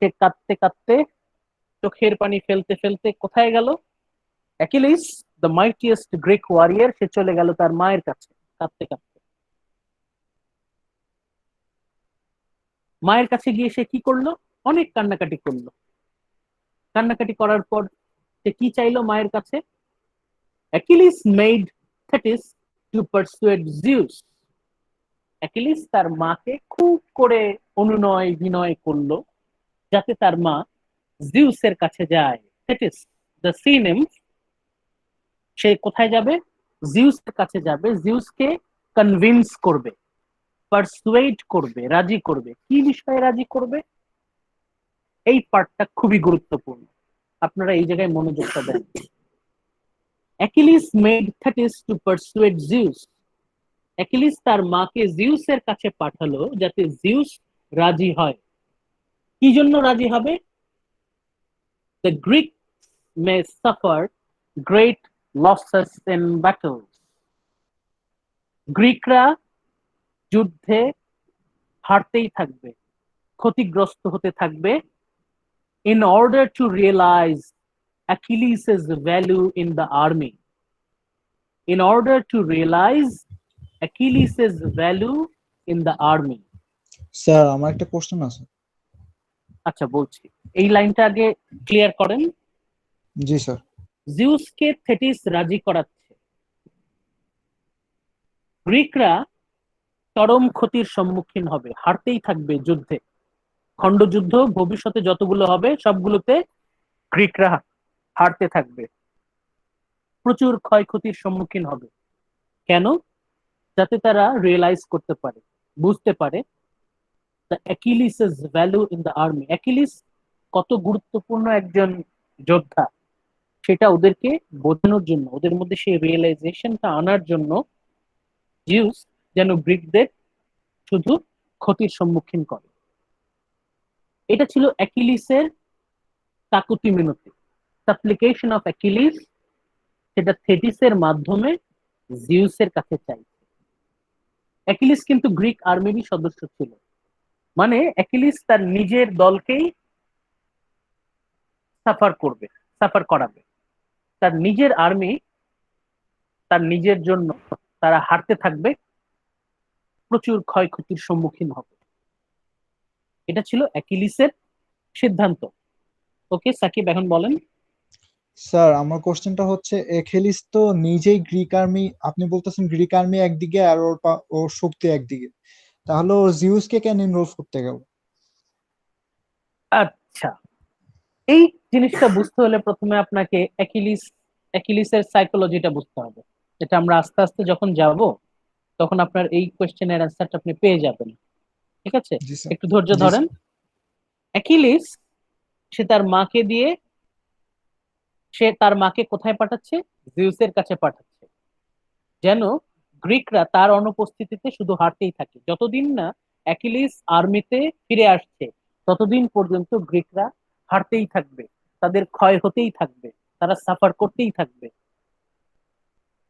সে কাঁদতে কাঁদতে, চোখের পানি ফেলতে ফেলতে কোথায় গেল? Achilles, the mightiest Greek warrior, সে চলে গেল তার মায়ের কাছে কাঁদতে কাঁদতে। মায়ের কাছে গিয়ে সে কি করলো? অনেক কান্নাকাটি করলো। কান্নাকাটি করার পর সে কি চাইলো মায়ের কাছে? Achilles made Thetis to persuade Zeus. Achilles তার মাকে খুব করে অনুনয় বিনয় করলো যাতে তার মা জিউসের কাছে যায়। থেটিস, দ্য সি নিম্ফ, সে কোথায় যাবে? জিউসের কাছে যাবে, জিউসকে কনভিন্স করবে, পারসুয়েড করবে, রাজি করবে। কি বিষয়ে রাজি করবে? এই পার্টটা খুবই গুরুত্বপূর্ণ, আপনারা এই জায়গায় মনোযোগটা দেন। Achilles made Thetis to persuade Zeus. Achilles তার মাকে জিউসের কাছে পাঠালো যাতে জিউস রাজি হয়। কি জন্য রাজি হবে? The Greeks may suffer great losses in battles. গ্রিকরা যুদ্ধে হারতেই থাকবে, ক্ষতিগ্রস্ত হতে থাকবে। In order to realize Achilles' value in the army, in order to realize Achilles' value in the army. Sir আমার একটা কোশ্চেন আছে। আচ্ছা বলছি, এই লাইনটা আগে ক্লিয়ার করেন। জি স্যার। জিউসকে থেটিস রাজি করাচ্ছে। গ্রিকরা চরম ক্ষতির সম্মুখীন হবে, হারতেই থাকবে যুদ্ধে। খণ্ডযুদ্ধ ভবিষ্যতে যতগুলো হবে সবগুলোতে গ্রিকরা হারতে থাকবে, প্রচুর ক্ষয়ক্ষতির সম্মুখীন হবে। কেন? যাতে তারা রিয়েলাইজ করতে পারে, বুঝতে পারে the Achilles's value in the army. Achilles কত গুরুত্বপূর্ণ একজন যোদ্ধা সেটা ওদেরকে বোঝানোর জন্য, ওদের মধ্যে সেই রিয়েলাইজেশনটা আনার জন্য জিউস যেন গ্রিকদের শুধু ক্ষতির সম্মুখীন করে। এটা ছিল অ্যাকিলিসের কাকুতি মিনতি, সাপ্লিকেশন অফ অ্যাকিলিস, সেটা থেটিসের মাধ্যমে জিউসের কাছে চাই। অ্যাকিলিস কিন্তু গ্রিক আর্মিরই সদস্য ছিল, মানে অ্যাকিলিস তার নিজের দলকেই সাফার করাবে, তার নিজের আর্মি, তার নিজের জন্য তারা হারতে থাকবে, প্রচুর ক্ষয়ক্ষতির সম্মুখীন হবে। এটা ছিল অ্যাকিলিসের সিদ্ধান্ত। ওকে সাকিব, এখন বলেন। স্যার আমার কোশ্চেনটা হচ্ছে, এখেলিস তো নিজেই গ্রিক আর্মি, আপনি বলতেছেন গ্রিক আর্মি একদিকে আর ওর শক্তি একদিকে, তাহলে ও জিউসকে কেন ইনভলভ করতে গেল? আচ্ছা, এই জিনিসটা বুঝতে হলে প্রথমে আপনাকে অ্যাকিলিসের সাইকোলজিটা বুঝতে হবে। এটা আমরা আস্তে আস্তে যখন যাব তখন আপনার এই কোয়েশ্চেনের অ্যান্সারটা আপনি পেয়ে যাবেন। ঠিক আছে, জি স্যার। একটু ধৈর্য জি ধরেন। স্যার। অ্যাকিলিস সে তার মাকে দিয়ে, সে তার মাকে কোথায় পাঠাচ্ছে? জিউসের কাছে পাঠাচ্ছে, যেন গ্রিকরা তার অনুপস্থিতিতে শুধু হারতেই থাকে। যতদিন না অ্যাকিলিস আর্মিতে ফিরে আসছে ততদিন পর্যন্ত গ্রিকরা হারতেই থাকবে, তাদের ক্ষয় হতেই থাকবে, তারা সাফার করতেই থাকবে।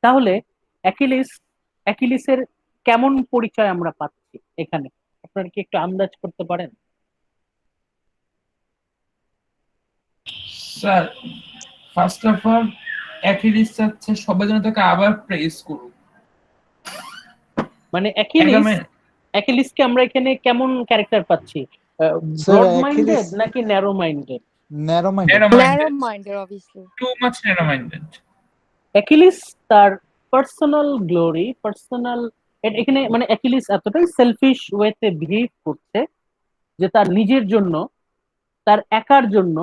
তাহলে অ্যাকিলিস অ্যাকিলিসের কেমন পরিচয় আমরা পাচ্ছি এখানে, আপনারা কি একটু আন্দাজ করতে পারেন? Sir first of all Achilles চাচ্ছে সবাই যেন তাকে আবার প্রেস করুক। মানে অ্যাকিলিস, একদম অ্যাকিলিসকে আমরা এখানে কেমন ক্যারেক্টার পাচ্ছি? স্যার ব্রড অ্যাকিলিস মাইন্ডেড নাকি narrow minded? Narrow minded. Narrow narrow minded, minded obviously. Too much narrow minded. Achilles তার পার্সোনাল গ্লোরি, পার্সোনাল, এখানে মানে অ্যাকিলিস এতটাই সেলফিশ ওয়েতে বিহেভ করছে যে তার নিজের জন্য, তার একার জন্য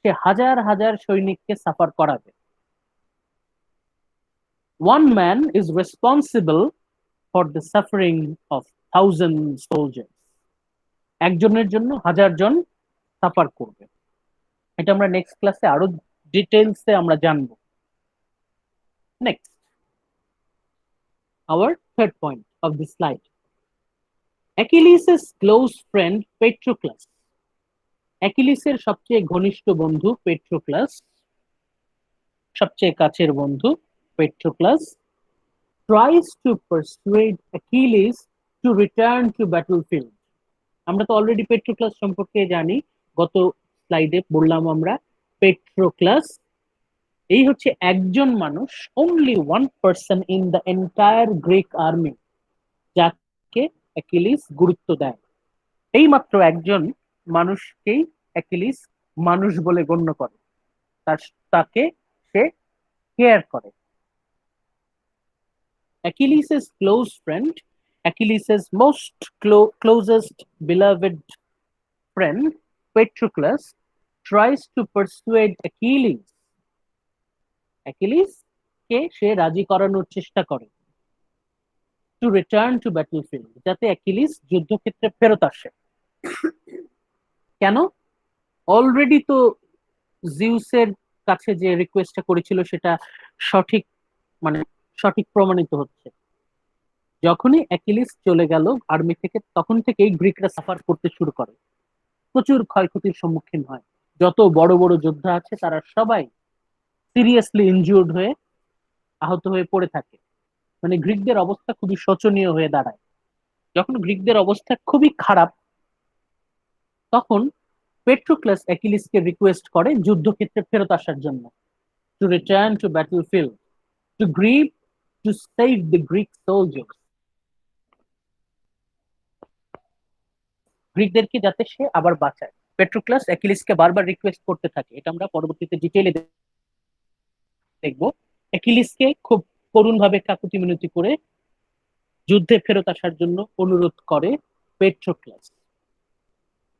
সে হাজার হাজার সৈনিককে সাফার করাবে। One man is responsible for the suffering of thousand soldiers. একজনের জন্য হাজার জন সাফার করবে। এটা আমরা নেক্সট ক্লাসে আরো ডিটেলসে আমরা জানবো। Next, our third point of this slide. Achilles' close friend Patroclus. অ্যাকিলিসের সবচেয়ে ঘনিষ্ঠ বন্ধু পেট্রোক্লাস, সবচেয়ে কাছের বন্ধু পেট্রোক্লাস tries to persuade Achilles to return to battlefield. আমরা তো অলরেডি পেট্রোক্লাস সম্পর্কে জানি, গত স্লাইডে বললাম আমরা। পেট্রোক্লাস এই হচ্ছে একজন মানুষ, only one person in the entire Greek army যাকে অ্যাকিলিস গুরুত্ব দেয়। এই মাত্র একজন মানুষকেই অ্যাকিলিস মানুষ বলে গণ্য করে, তাকে সে কেয়ার করে। অ্যাকিলিসের close friend, অ্যাকিলিসের most closest beloved friend Patroclus tries to persuade Achilles, Achilles কে সে রাজি করানোর চেষ্টা করে টু রিটার্ন টু ব্যাটলফিল্ড, যাতে অ্যাকিলিস যুদ্ধক্ষেত্রে ফেরত আসে। কেন? অলরেডি তো জিউসের কাছে যে রিকোয়েস্টটা করেছিল সেটা সঠিক, মানে সঠিক প্রমাণিত হচ্ছে। যখনই অ্যাকিলিস চলে গেল আর্মি থেকে, তখন থেকেই গ্রিকরা সাফার করতে শুরু করে, প্রচুর ক্ষয়ক্ষতির সম্মুখীন হয়। যত বড় বড় যোদ্ধা আছে তারা সবাই সিরিয়াসলি ইনজিউর্ড হয়ে, আহত হয়ে পড়ে থাকে। মানে গ্রিকদের অবস্থা খুবই শোচনীয় হয়ে দাঁড়ায়। যখন গ্রিকদের অবস্থা খুবই খারাপ, তখন পেট্রোক্লাস অ্যাকিলিসকে রিকোয়েস্ট করে যুদ্ধক্ষেত্রে ফেরত আসার জন্য, to return to battlefield, to grieve, to save the Greek soldiers. গ্রিকদেরকে যাতে সে আবার বাঁচায়। পেট্রোক্লাস অ্যাকিলিসকে বারবার রিকোয়েস্ট করতে থাকে, এটা আমরা পরবর্তীতে ডিটেইলে দেখব অ্যাকিলিসকে খুব করুণভাবে কাকুতি মিনতি করে যুদ্ধে ফেরত আসার জন্য অনুরোধ করে পেট্রোক্লাস।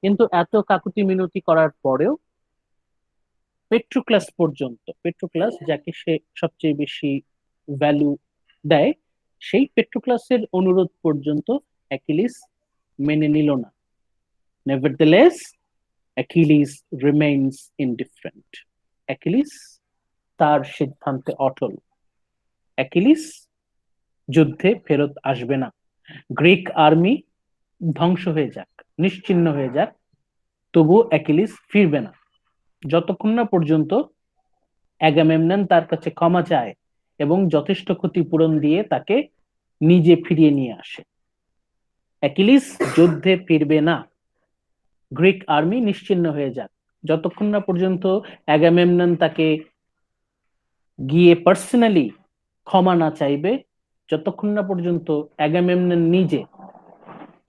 কিন্তু এত কাকুতি মিনতি করার পরেও পেট্রোক্লাস যাকে সে সবচেয়ে বেশি ভ্যালু দেয়, সেই পেট্রোক্লাসের অনুরোধ পর্যন্ত অ্যাকিলিস মেনে নিল না। নেভারথেলেস অ্যাকিলিস রিমেইনস ইনডিফারেন্ট। অ্যাকিলিস তার সিদ্ধান্তে অটল। অ্যাকিলিস যুদ্ধে ফেরত আসবে না। গ্রিক আর্মি ধ্বংস হয়ে যাক, নিশ্চিহ্ন হয়ে যাক, তবু অ্যাকিলিস ফিরবে না যতক্ষণ না পর্যন্ত অ্যাগামেমনন তার কাছে ক্ষমা চায় এবং যথেষ্ট ক্ষতিপূরণ দিয়ে তাকে নিজে ফিরিয়ে নিয়ে আসে। অ্যাকিলিস যুদ্ধে ফিরবে না। গ্রিক আর্মি নিশ্চিহ্ন হয়ে যাক যতক্ষণ না পর্যন্ত অ্যাগামেমনন তাকে গিয়ে পার্সোনালি ক্ষমা না চাইবে, যতক্ষণ না পর্যন্ত অ্যাগামেমনন নিজে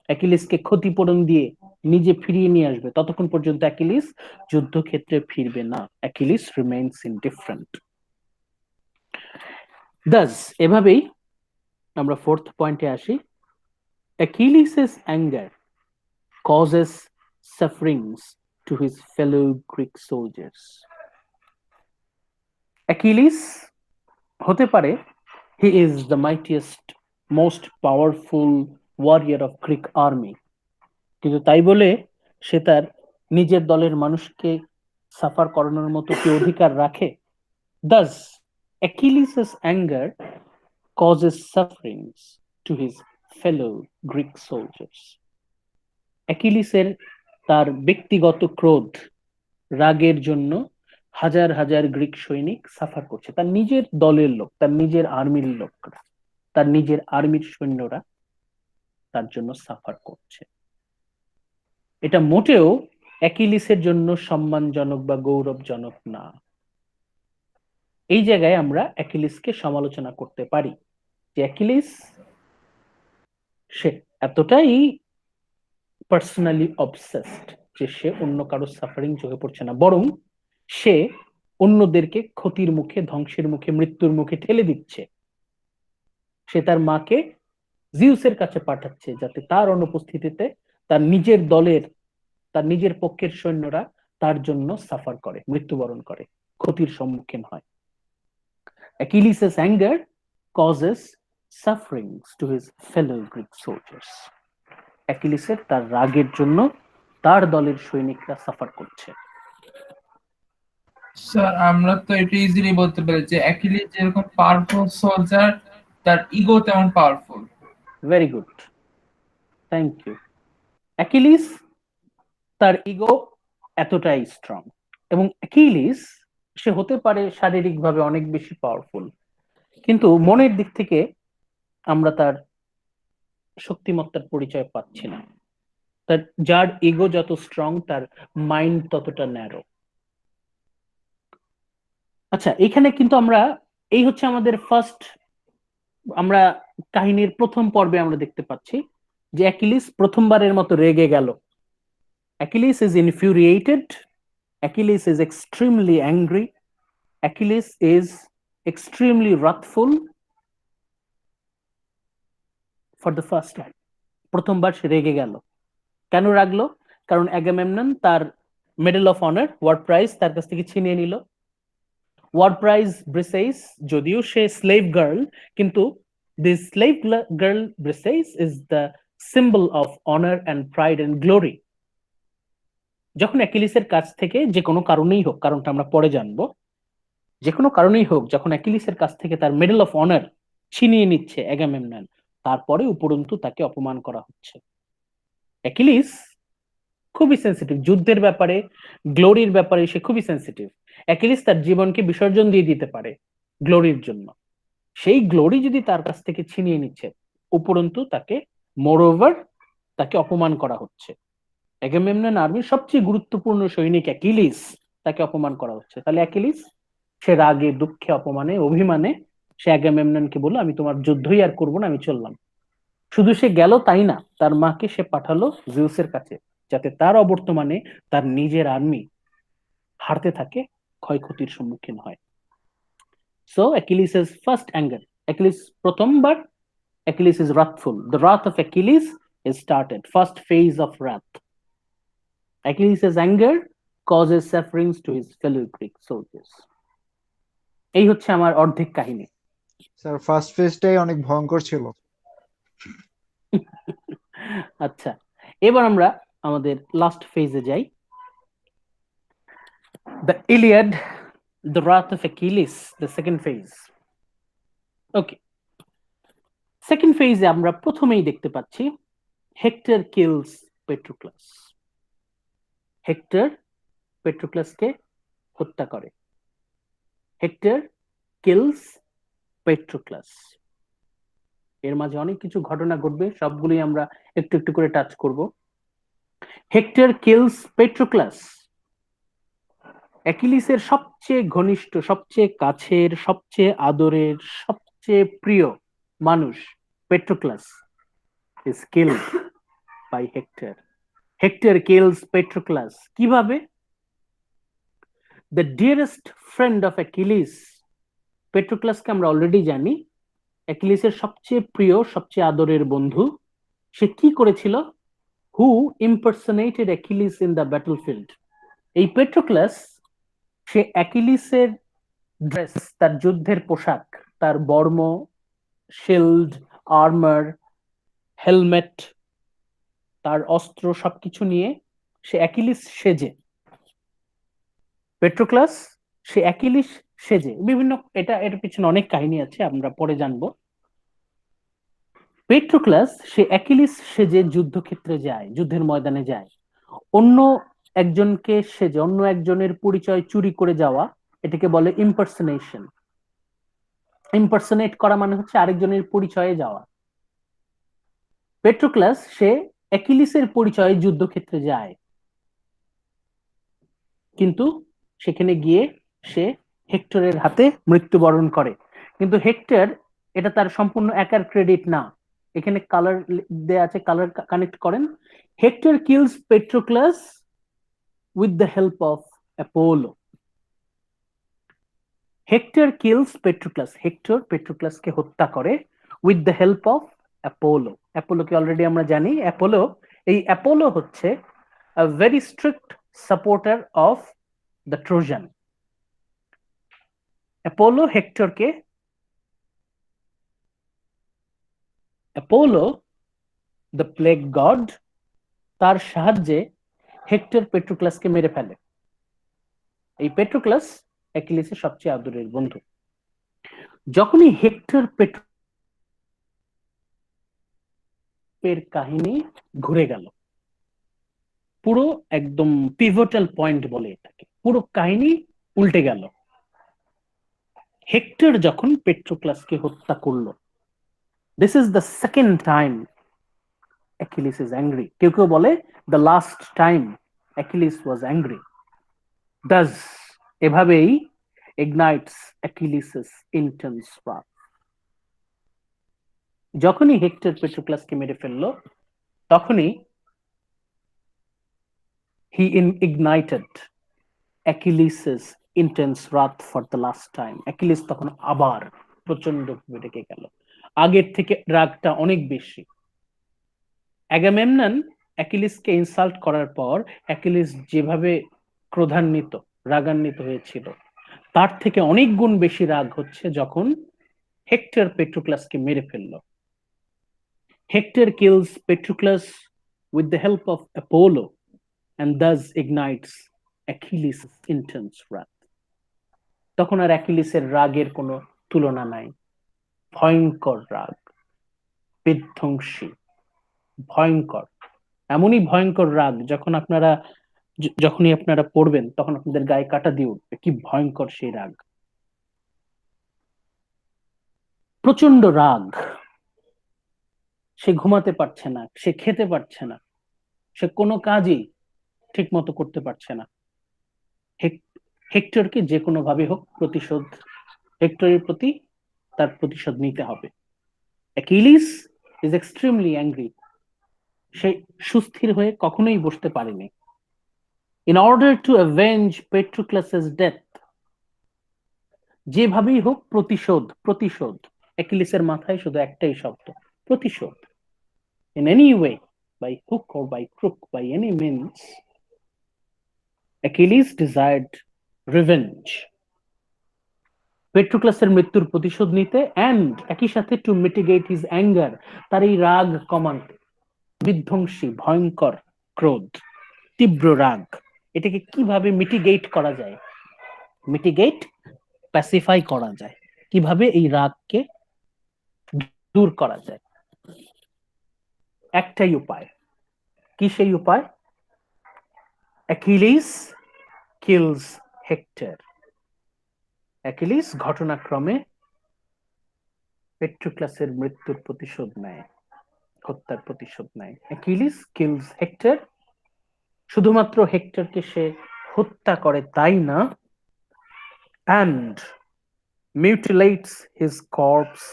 অ্যাকিলিসকে ক্ষতিপূরণ দিয়ে নিজে ফিরিয়ে নিয়ে আসবে, ততক্ষণ পর্যন্ত অ্যাকিলিস যুদ্ধক্ষেত্রে ফিরবে না। Achilles remains indifferent. দাস এভাবেই আমরা ফোর্থ পয়েন্টে আসি। Achilles's anger causes sufferings to his fellow Greek soldiers. Achilles হতে পারে he is the mightiest, most powerful warrior of Greek army, কিন্তু তাই বলে সে তার নিজের দলের মানুষকে সাফার করানোর মতো কি অধিকার রাখে? Thus, Achilles' anger causes sufferings to his fellow Greek soldiers. অ্যাকিলিসের তার ব্যক্তিগত ক্রোধ, রাগের জন্য হাজার হাজার গ্রিক সৈনিক সাফার করছে। তার নিজের দলের লোক, তার নিজের আর্মির লোকরা, তার নিজের আর্মির সৈন্যরা তার জন্য সাফার করছে। এটা মোটেও অ্যাকিলিসের জন্য সম্মানজনক বা গৌরবজনক না। এই জায়গায় আমরা অ্যাকিলিসকে সমালোচনা করতে পারি যে অ্যাকিলিস সে এতটাই পার্সোনালি অবসেসড যে সে অন্য কারো সাফারিং চোখে পড়ছে না, বরং সে অন্যদেরকে ক্ষতির মুখে, ধ্বংসের মুখে, মৃত্যুর মুখে ঠেলে দিচ্ছে। সে তার মাকে জিউসের কাছে পাঠাচ্ছে যাতে তার অনুপস্থিতিতে তার নিজের দলের, তার নিজের পক্ষের সৈন্যরা তার জন্য সাফার করে, মৃত্যুবরণ করে, ক্ষতির সম্মুখীন হয়। Achilles' anger causes sufferings to his fellow Greek soldiers. অ্যাকিলিসের তার রাগের জন্য তার দলের সৈনিকরা সাফার করছে। স্যার আমরা তো এটা ইজিলি বলতে পারি যে অ্যাকিলিস যেরকম পাওয়ারফুল সোলজার, তার ইগো তেমন powerful. Very good, thank you. Achilles তার ইগো এতটাই স্ট্রং, এবং অ্যাকিলিস সে হতে পারে শারীরিকভাবে অনেক বেশি পাওয়ারফুল, কিন্তু মনের দিক থেকে আমরা তার শক্তিমত্তার পরিচয় পাচ্ছি না। তার যার ইগো যত স্ট্রং, তার মাইন্ড ততটা ন্যারো। আচ্ছা, এখানে কিন্তু আমরা, এই হচ্ছে আমাদের ফার্স্ট, আমরা কাহিনীর প্রথম পর্বে আমরা দেখতে পাচ্ছি যে অ্যাকিলিস প্রথমবারের মতো রেগে গেল। Achilles is infuriated, Achilles is extremely angry, Achilles is extremely wrathful for the first time. প্রথমবার সে রেগে গেল। কেন রাগলো? কারণ অ্যাগামেমনন তার medal of honour, war prize তার কাছ থেকে ছিনিয়ে নিল। ওয়ার প্রাইজ ব্রিসেইস, যদিও সে স্লেভ গার্ল, কিন্তু this slave girl Briseis is the symbol of honour and pride and glory. যখন অ্যাকিলিসের কাছ থেকে যে কোনো কারণেই হোক, কারণটা আমরা পরে জানবো, যে কোনো কারণেই হোক, যখন অ্যাকিলিসের কাছ থেকে তার মেডেল অফ অনার ছিনিয়ে নিচ্ছে অ্যাগামেমনন, তারপরে উপরন্তু তাকে অপমান করা হচ্ছে। অ্যাকিলিস খুবই সেন্সিটিভ যুদ্ধের ব্যাপারে, গ্লোরির ব্যাপারে সে খুবই সেন্সিটিভ। অ্যাকিলিস তার জীবনকে বিসর্জন দিয়ে দিতে পারে গ্লোরির জন্য। সেই গ্লোরি যদি তার কাছ থেকে ছিনিয়ে নিচ্ছে, উপরন্তু তাকে মোরওভার তাকে অপমান করা হচ্ছে। অ্যাগামেমনন আর্মির সবচেয়ে গুরুত্বপূর্ণ সৈনিক অ্যাকিলিস, তাকে অপমান করা হচ্ছে। তাহলে অ্যাকিলিস সে রাগে, দুঃখে, অপমানে, অভিমানে সে অ্যাগামেমননকে বলল, আমি তোমার যুদ্ধই আর করবো না, আমি চললাম। শুধু সে গেল তাই না, তার মাকে সে পাঠালো জিউসের কাছে যাতে তার অবর্তমানে তার নিজের আর্মি হারতে থাকে, ক্ষয়ক্ষতির সম্মুখীন হয়। So Achilles' first anger. Achilles প্রথমবার Achilles is wrathful. The wrath of Achilles is started. First phase of wrath. Achilles' anger causes sufferings to his fellow Greek soldiers. এই হচ্ছে আমার অর্ধেক কাহিনী। স্যার ফার্স্ট ফেজটাই অনেক ভয়ঙ্কর ছিল। আচ্ছা, এবার আমরা আমাদের লাস্ট ফেজে যাই। The Iliad, the wrath of Achilles, the second phase. Okay, second ফেজে আমরা প্রথমেই দেখতে পাচ্ছি হেক্টর কিলস পেট্রোক্লাস। হেক্টর পেট্রোক্লাসকে হত্যা করে। Hector kills Patroclus. এর মাঝে অনেক কিছু ঘটনা ঘটবে, সবগুলোই আমরা একটু একটু করে টাচ করব। Hectare kills পেট্রোক্লাস। অ্যাকিলিসের সবচেয়ে ঘনিষ্ঠ, সবচেয়ে কাছের, সবচেয়ে আদরের, সবচেয়ে প্রিয় মানুষ পেট্রোক্লাস is killed by Hector. Hector kills Patroclus. কিভাবে? The dearest friend of Achilles, পেট্রোক্লাসকে আমরা অলরেডি জানি অ্যাকিলিসের সবচেয়ে প্রিয়, সবচেয়ে আদরের বন্ধু। সে কি করেছিল? Who impersonated Achilles in the battlefield? এই পেট্রোক্লাস সে অ্যাকিলিসের ড্রেস, তার যুদ্ধের পোশাক, তার বর্ম, শিল্ড, আর্মার, হেলমেট, তার অস্ত্র সবকিছু নিয়ে সে অ্যাকিলিস সেজে, পেট্রোক্লাস সে অ্যাকিলিস সেজে বিভিন্ন, এর পিছনে অনেক কাহিনী আছে, আমরা পরে জানবো। পেট্রোক্লাস সে অ্যাকিলিস সেজে যুদ্ধক্ষেত্রে যায়, যুদ্ধের ময়দানে যায়। অন্য একজনকে সেজে, অন্য একজনের পরিচয় চুরি করে যাওয়া, এটাকে বলে ইম্পারসনেশন। ইম্পারসনেট করা মানে হচ্ছে আরেকজনের পরিচয়ে যাওয়া। পেট্রোক্লাস সে অ্যাকিলিসের পরিচয়ে যুদ্ধক্ষেত্রে যায়, কিন্তু সেখানে গিয়ে সে হেক্টরের হাতে মৃত্যুবরণ করে। কিন্তু হেক্টর, এটা তার সম্পূর্ণ একার ক্রেডিট না, এখানে কালার দেয়া আছে, কালার কানেক্ট করেন। Hector kills Patroclus with the help of Apollo. Hector kills Patroclus, Hector পেট্রোক্লাসকে হত্যা করে with the help of Apollo. অ্যাপোলোকে অলরেডি আমরা জানি, অ্যাপোলো, এই অ্যাপোলো হচ্ছে a very strict supporter of the Trojan. Apollo হেক্টরকে, অ্যাপোলো দ্য প্লেগ গড, তার সাহায্যে হেক্টর পেট্রোক্লাসকে মেরে ফেলে। এই পেট্রোক্লাস অ্যাকিলিসের সবচেয়ে আদরের বন্ধু। যখনই হেক্টর পেট্রোর কাহিনী ঘুরে গেল, পুরো একদম পিভটাল পয়েন্ট বলে এটাকে, পুরো কাহিনী উল্টে গেল। হেক্টর যখন পেট্রোক্লাসকে হত্যা করলো, this is the second time Achilles is angry. কেউ কেউ বলে the last time Achilles was angry. Das এভাবেই ignites Achilles' intense wrath. যখনই হেক্টর পেট্রোক্লাসকে মেরে ফেললো, তখনই he ignited Achilles' intense wrath for the last time. Achilles তখন আবার প্রচন্ড রেগে গেল, আগের থেকে রাগটা অনেক বেশি। অ্যাগামেমনন অ্যাকিলিসকে ইনসাল্ট করার পর অ্যাকিলিস যেভাবে ক্রোধান্বিত, রাগান্বিত হয়েছিল, তার থেকে অনেক গুণ বেশি রাগ হচ্ছে যখন হেক্টর পেট্রোক্লাসকে মেরে ফেলল। Hector kills Patroclus with the help of Apollo and thus ignites Achilles' intense wrath. তখন আর অ্যাকিলিসের রাগের কোনো তুলনা নাই। ভয়ঙ্কর রাগ, বিধ্বংসী, ভয়ঙ্কর, এমনই ভয়ঙ্কর রাগ যখনই আপনারা পড়বেন তখন আপনাদের গায়ে কাটা দিয়ে উঠবে, কি ভয়ঙ্কর সেই রাগ। প্রচন্ড রাগ, সে ঘুমাতে পারছে না, সে খেতে পারছে না, সে কোনো কাজই ঠিক মতো করতে পারছে না। হেক্টরকে যে কোনো ভাবে হোক প্রতিশোধ, হেক্টরের প্রতি তার প্রতিশোধ নিতে হবে। অ্যাকিলিস ইজ এক্সট্রিমলি অ্যাংরি, সে সুস্থির হয়ে কখনোই বসতে পারেনি। In order to avenge Patroclus' death, যেভাবেই হোক প্রতিশোধ, প্রতিশোধ। অ্যাকিলিসের মাথায় শুধু একটাই শব্দ, প্রতিশোধ। In any way, by hook or by crook, by any means, Achilles desired revenge. পেট্রোক্লাসের মৃত্যুর প্রতিশোধ নিতে, অ্যান্ড একই সাথে টু মিটিগেট হিজ অ্যাঙ্গার, তার এই রাগ কমাতে। বিধ্বংসী, ভয়ঙ্কর ক্রোধ, তীব্র রাগ, এটাকে কিভাবে মিটিগেট করা যায়? মিটিগেট, প্যাসিফাই করা যায়। কিভাবে এই রাগকে দূর করা যায়? একটাই উপায়। কি সেই উপায়? Achilles kills hectare. অ্যাকিলিস ঘটনাক্রমে পেট্রোক্লাসের মৃত্যুর প্রতিশোধ নেয়, হত্যার প্রতিশোধ নেয়। Achilles kills hectare. শুধুমাত্র হেক্টরকে সে হত্যা করে তাই না, and mutilates his corpse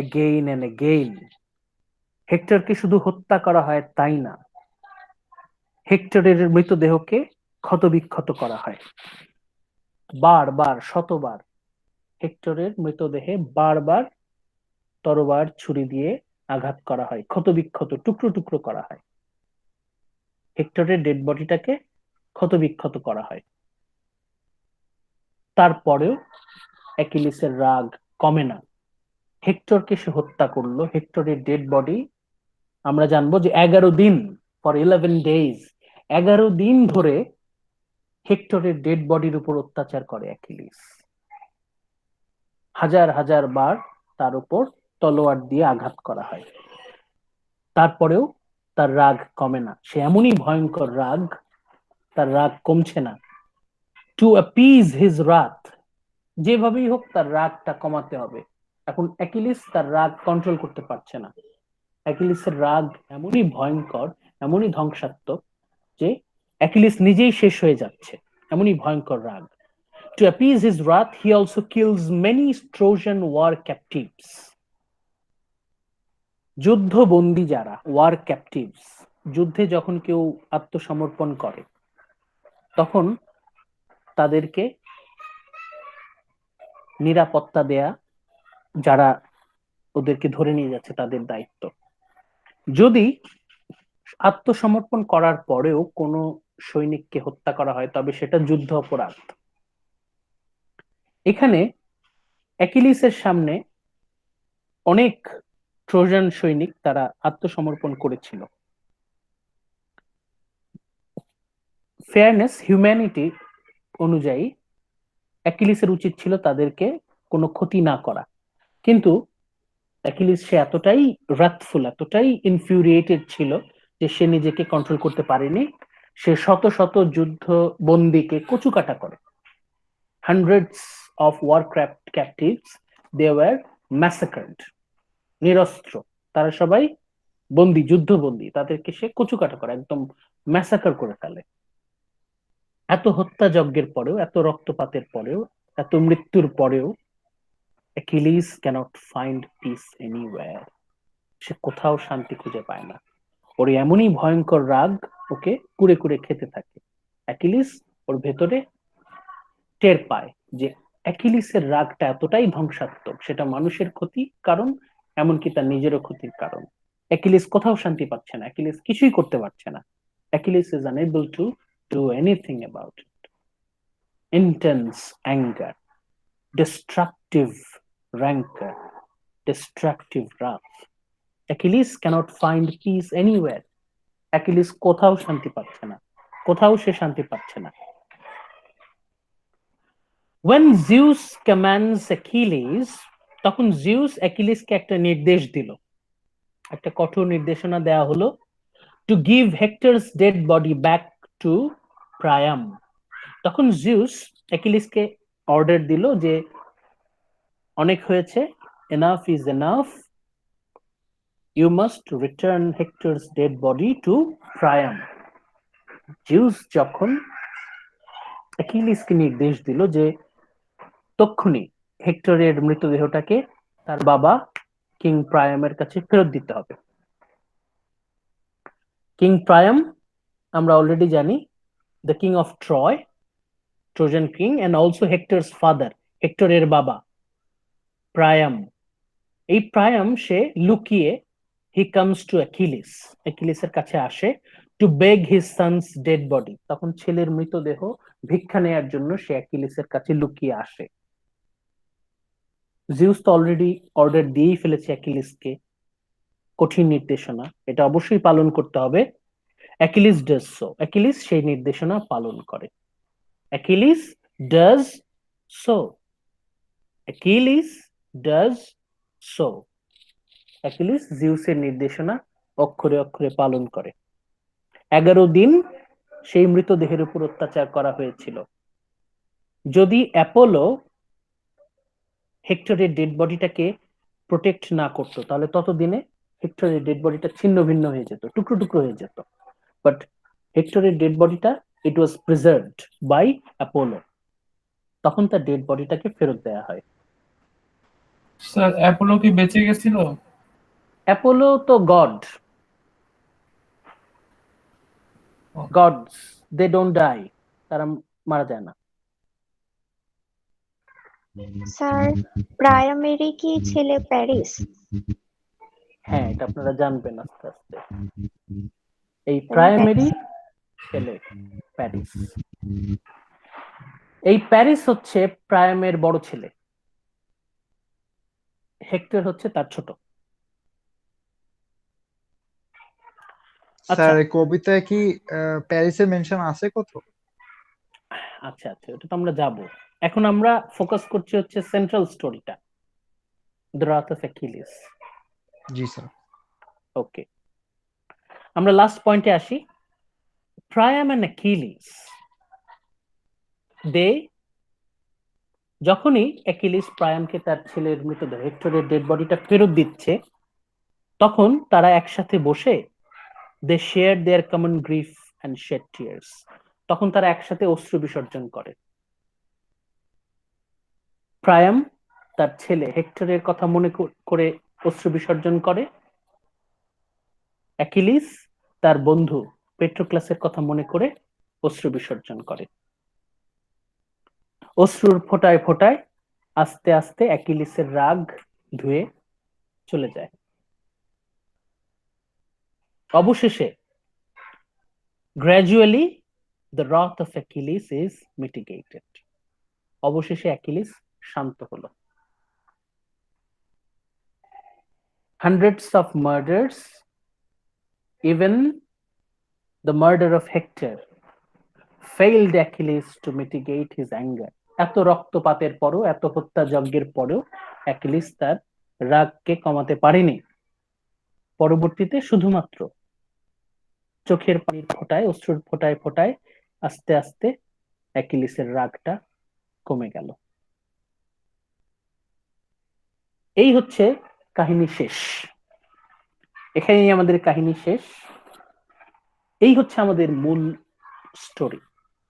again and again. হেক্টরকে শুধু হত্যা করা হয় তাই না, হেক্টরের মৃতদেহকে ক্ষতবিক্ষত করা হয়। বারবার, শতবার হেক্টরের মৃতদেহে বারবার তরোয়ার, ছুরি দিয়ে আঘাত করা হয়, ক্ষতবিক্ষত, টুকরো টুকরো করা হয়। হেক্টরের ডেড বডিটাকে ক্ষতবিক্ষত করা হয়। তারপরেও অ্যাকিলিসের রাগ কমে না। হেক্টরকে সে হত্যা করলো, হেক্টরের ডেড বডি, আমরা জানবো যে 11 দিন, ফর 11 days, 11 দিন ধরে হেক্টরের ডেড বডির উপর অত্যাচার করে অ্যাকিলিস। হাজার হাজার বার তার উপর তলোয়ার দিয়ে আঘাত করা হয়। তারপরেও তার রাগ কমে না। সে এমনই ভয়ঙ্কর রাগ, তার রাগ কমছে না। টু অ্যাপিজ হিজ wrath, যেভাবেই হোক তার রাগটা কমাতে হবে। এখন অ্যাকিলিস তার রাগ কন্ট্রোল করতে পারছে না। অ্যাকিলিসের রাগ এমনই ভয়ঙ্কর, এমনই ধ্বংসাত্মক যে অ্যাকিলিস নিজেই শেষ হয়ে যাচ্ছে, এমনই ভয়ঙ্কর রাগ। To appease his wrath, he also kills many Trojan war captives. যুদ্ধবন্দী যারা, ওয়ার ক্যাপটিভস, যুদ্ধে যখন কেউ আত্মসমর্পণ করে তখন তাদেরকে নিরাপত্তা দেয়া, যারা ওদেরকে ধরে নিয়ে যাচ্ছে তাদের দায়িত্ব। যদি আত্মসমর্পণ করার পরেও কোনো সৈনিককে হত্যা করা হয় তবে সেটা যুদ্ধ অপরাধ। এখানে অ্যাকিলিসের সামনে অনেক ট্রোজান সৈনিক তারা আত্মসমর্পণ করেছিল। ফেয়ারনেস, হিউম্যানিটি অনুযায়ী অ্যাকিলিসের উচিত ছিল তাদেরকে কোনো ক্ষতি না করা, কিন্তু অ্যাকিলিস সে এতটাই রাথফুল, এতটাই ইনফিউরিয়েটেড ছিল যে সে নিজেকে কন্ট্রোল করতে পারেনি। সে শত শত যুদ্ধ বন্দীকে কচুকাটা করে। Hundreds of warcraft captives, they were massacred. নিরস্ত্র, তারা সবাই বন্দী, যুদ্ধবন্দী, তাদেরকে সে কচুকাটা করে, একদম ম্যাসাকার করে ফেলে। এত হত্যাযজ্ঞের পরেও, এত রক্তপাতের পরেও, এত মৃত্যুর পরেও Achilles can't find peace anywhere. সে কোথাও শান্তি খুঁজে পায় না। ওর এমনই ভয়ঙ্কর রাগ ওকে কুরে কুরে খেতে থাকে। অ্যাকিলিস ওর ভেতরে টের পায় যে অ্যাকিলিসের রাগটা এতটাই ধ্বংসাত্মক, সেটা মানুষের ক্ষতি কারণ, এমনকি তার নিজেরও ক্ষতির কারণ। অ্যাকিলিস কোথাও শান্তি পাচ্ছে না, অ্যাকিলিস কিছুই করতে পারছে না। Achilles is unable to do anything about it. Intense anger, destructive rancor, destructive wrath. Achilles cannot find peace anywhere. Achilles কোথাও শান্তি পাচ্ছে না, কোথাও সে শান্তি পাচ্ছে না। When Zeus commands Achilles, তখন জিউস অ্যাকিলিসকে একটা নির্দেশ দিল, একটা কঠোর নির্দেশনা দেয়া হলো, to give Hector's dead body back to Priam. তখন জিউস অ্যাকিলিসকে অর্ডার দিল যে অনেক হয়েছে, enough is enough, you must return Hector's dead body to Priam. Zeus যখন অ্যাকিলিসকে নির্দেশ দিল যে তক্ষুনি হেক্টরের মৃতদেহটাকে তার বাবা কিং প্রায়ামের কাছে ফেরত দিতে হবে। কিং প্রায়াম আমরা অলরেডি জানি, the king of Troy, Trojan king, and also Hector's father, হেক্টরের বাবা প্রায়াম। এই প্রায়াম সে লুকিয়ে হি কামস টু অ্যাকিলিস, অ্যাকিলিসের কাছে আসে টু বেগ হিজ সন্স ডেড বডি। তখন ছেলের মৃতদেহ ভিক্ষা নেয়ার জন্য সে অ্যাকিলিসের কাছে লুকিয়ে আসে। জিউস তো অলরেডি অর্ডার দিয়েই ফেলেছে অ্যাকিলিসকে, কঠিন নির্দেশনা, এটা অবশ্যই পালন করতে হবে। অ্যাকিলিস ডাজ সো, অ্যাকিলিস সেই নির্দেশনা পালন করে। Achilles does so, Achilles does so. Achilles জিউসের নির্দেশনা অক্ষরে অক্ষরে পালন করে। 11 দিন সেই মৃতদেহের উপর অত্যাচার করা হয়েছিল। যদি অ্যাপোলো হেক্টরের ডেড বডিটাকে প্রোটেক্ট না করতো, তাহলে ততদিনে হেক্টরের ডেড বডিটা ছিন্ন ভিন্ন হয়ে যেত, টুকরো টুকরো হয়ে যেত। বাট হেক্টরের ডেড বডিটা ইট ওয়াজ প্রিজার্ভড বাই অ্যাপোলো, তখন তার ডেড বডিটাকে ফেরত দেওয়া হয়। স্যার অ্যাপোলো কি বেঁচে গেছিল? অ্যাপোলো তো god, gods they don't die, তারা মারা যায় না। স্যার প্রাইমারি কি ছেলে প্যারিস? হ্যাঁ, এটা আপনারা জানবেন আস্তে আস্তে। এই তাহলে প্রাইমারি প্যারিস। ছেলে প্যারিস, এই প্যারিস হচ্ছে প্রায়ামের বড় ছেলে, হেক্টর হচ্ছে তার ছোট। আচ্ছা স্যার এই কবিতায় কি প্যারিসের মেনশন আছে কত? আচ্ছা আচ্ছা, ওটা তো আমরা যাব। এখন আমরা ফোকাস করছি হচ্ছে সেন্ট্রাল স্টোরিটা, দ্য রাথ অফ অ্যাকিলিস। জি স্যার। ওকে, আমরা লাস্ট পয়েন্টে আসি। প্রায়াম এন্ড অ্যাকিলিস, দে, যখনই অ্যাকিলিস প্রায়ামকে তার ছেলের মৃতদেহ হেক্টরের ডেড বডিটা ফেরত দিচ্ছে, তখন তারা একসাথে বসে they share their common grief and shed tears, তখন তারা একসাথে অশ্রু বিসর্জন করে। প্রায়াম তার ছেলে হেক্টরের কথা মনে করে অশ্রু বিসর্জন করে, অ্যাকিলিস তার বন্ধু পেট্রোক্লাসের কথা মনে করে অশ্রু বিসর্জন করে। অশ্রুর ফোঁটায় ফোঁটায় আস্তে আস্তে অ্যাকিলিসের রাগ ধুয়ে চলে যায়। অবশেষে gradually the wrath of Achilles is mitigated, অবশেষে অ্যাকিলিস শান্ত হলো। hundreds of murders, even the murder of Hector, failed Achilles to mitigate his anger. এত রক্তপাতের পরও, এত হত্যাযজ্ঞের পরেও অ্যাকিলিস তার রাগকে কমাতে পারেনি। পরবর্তীতে শুধুমাত্র চোখের পানির ফোঁটায়, অশ্রুর ফোঁটায় ফোঁটায় আস্তে আস্তে অ্যাকিলিসের রাগটা কমে গেল। এই হচ্ছে কাহিনী শেষ, এখানেই আমাদের কাহিনী শেষ। এই হচ্ছে আমাদের মূল স্টোরি,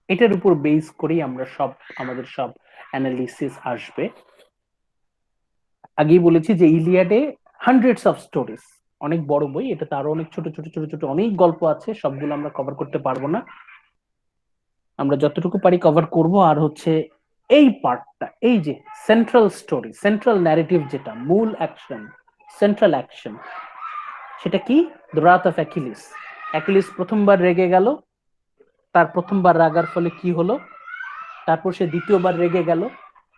এটার উপর বেস করেই আমরা আমাদের সব অ্যানালিসিস আসবে। আগেই বলেছি যে ইলিয়াডে হান্ড্রেডস অফ স্টোরিজ, অনেক বড় বই, এটাতে আরো অনেক ছোট ছোট ছোট ছোট অনেক গল্প আছে, সবগুলো আমরা কভার করতে পারবো না, আমরা যতটুকু পারি কভার করব। আর হচ্ছে এই পার্টটা, এই যে সেন্ট্রাল স্টোরি, সেন্ট্রাল ন্যারেটিভ, যেটা মূল অ্যাকশন, সেন্ট্রাল অ্যাকশন, সেটা কি? The wrath of Achilles. Achilles প্রথমবার রেগে গেল, তার প্রথমবার রাগার ফলে কি হলো, তারপর সে দ্বিতীয়বার রেগে গেল,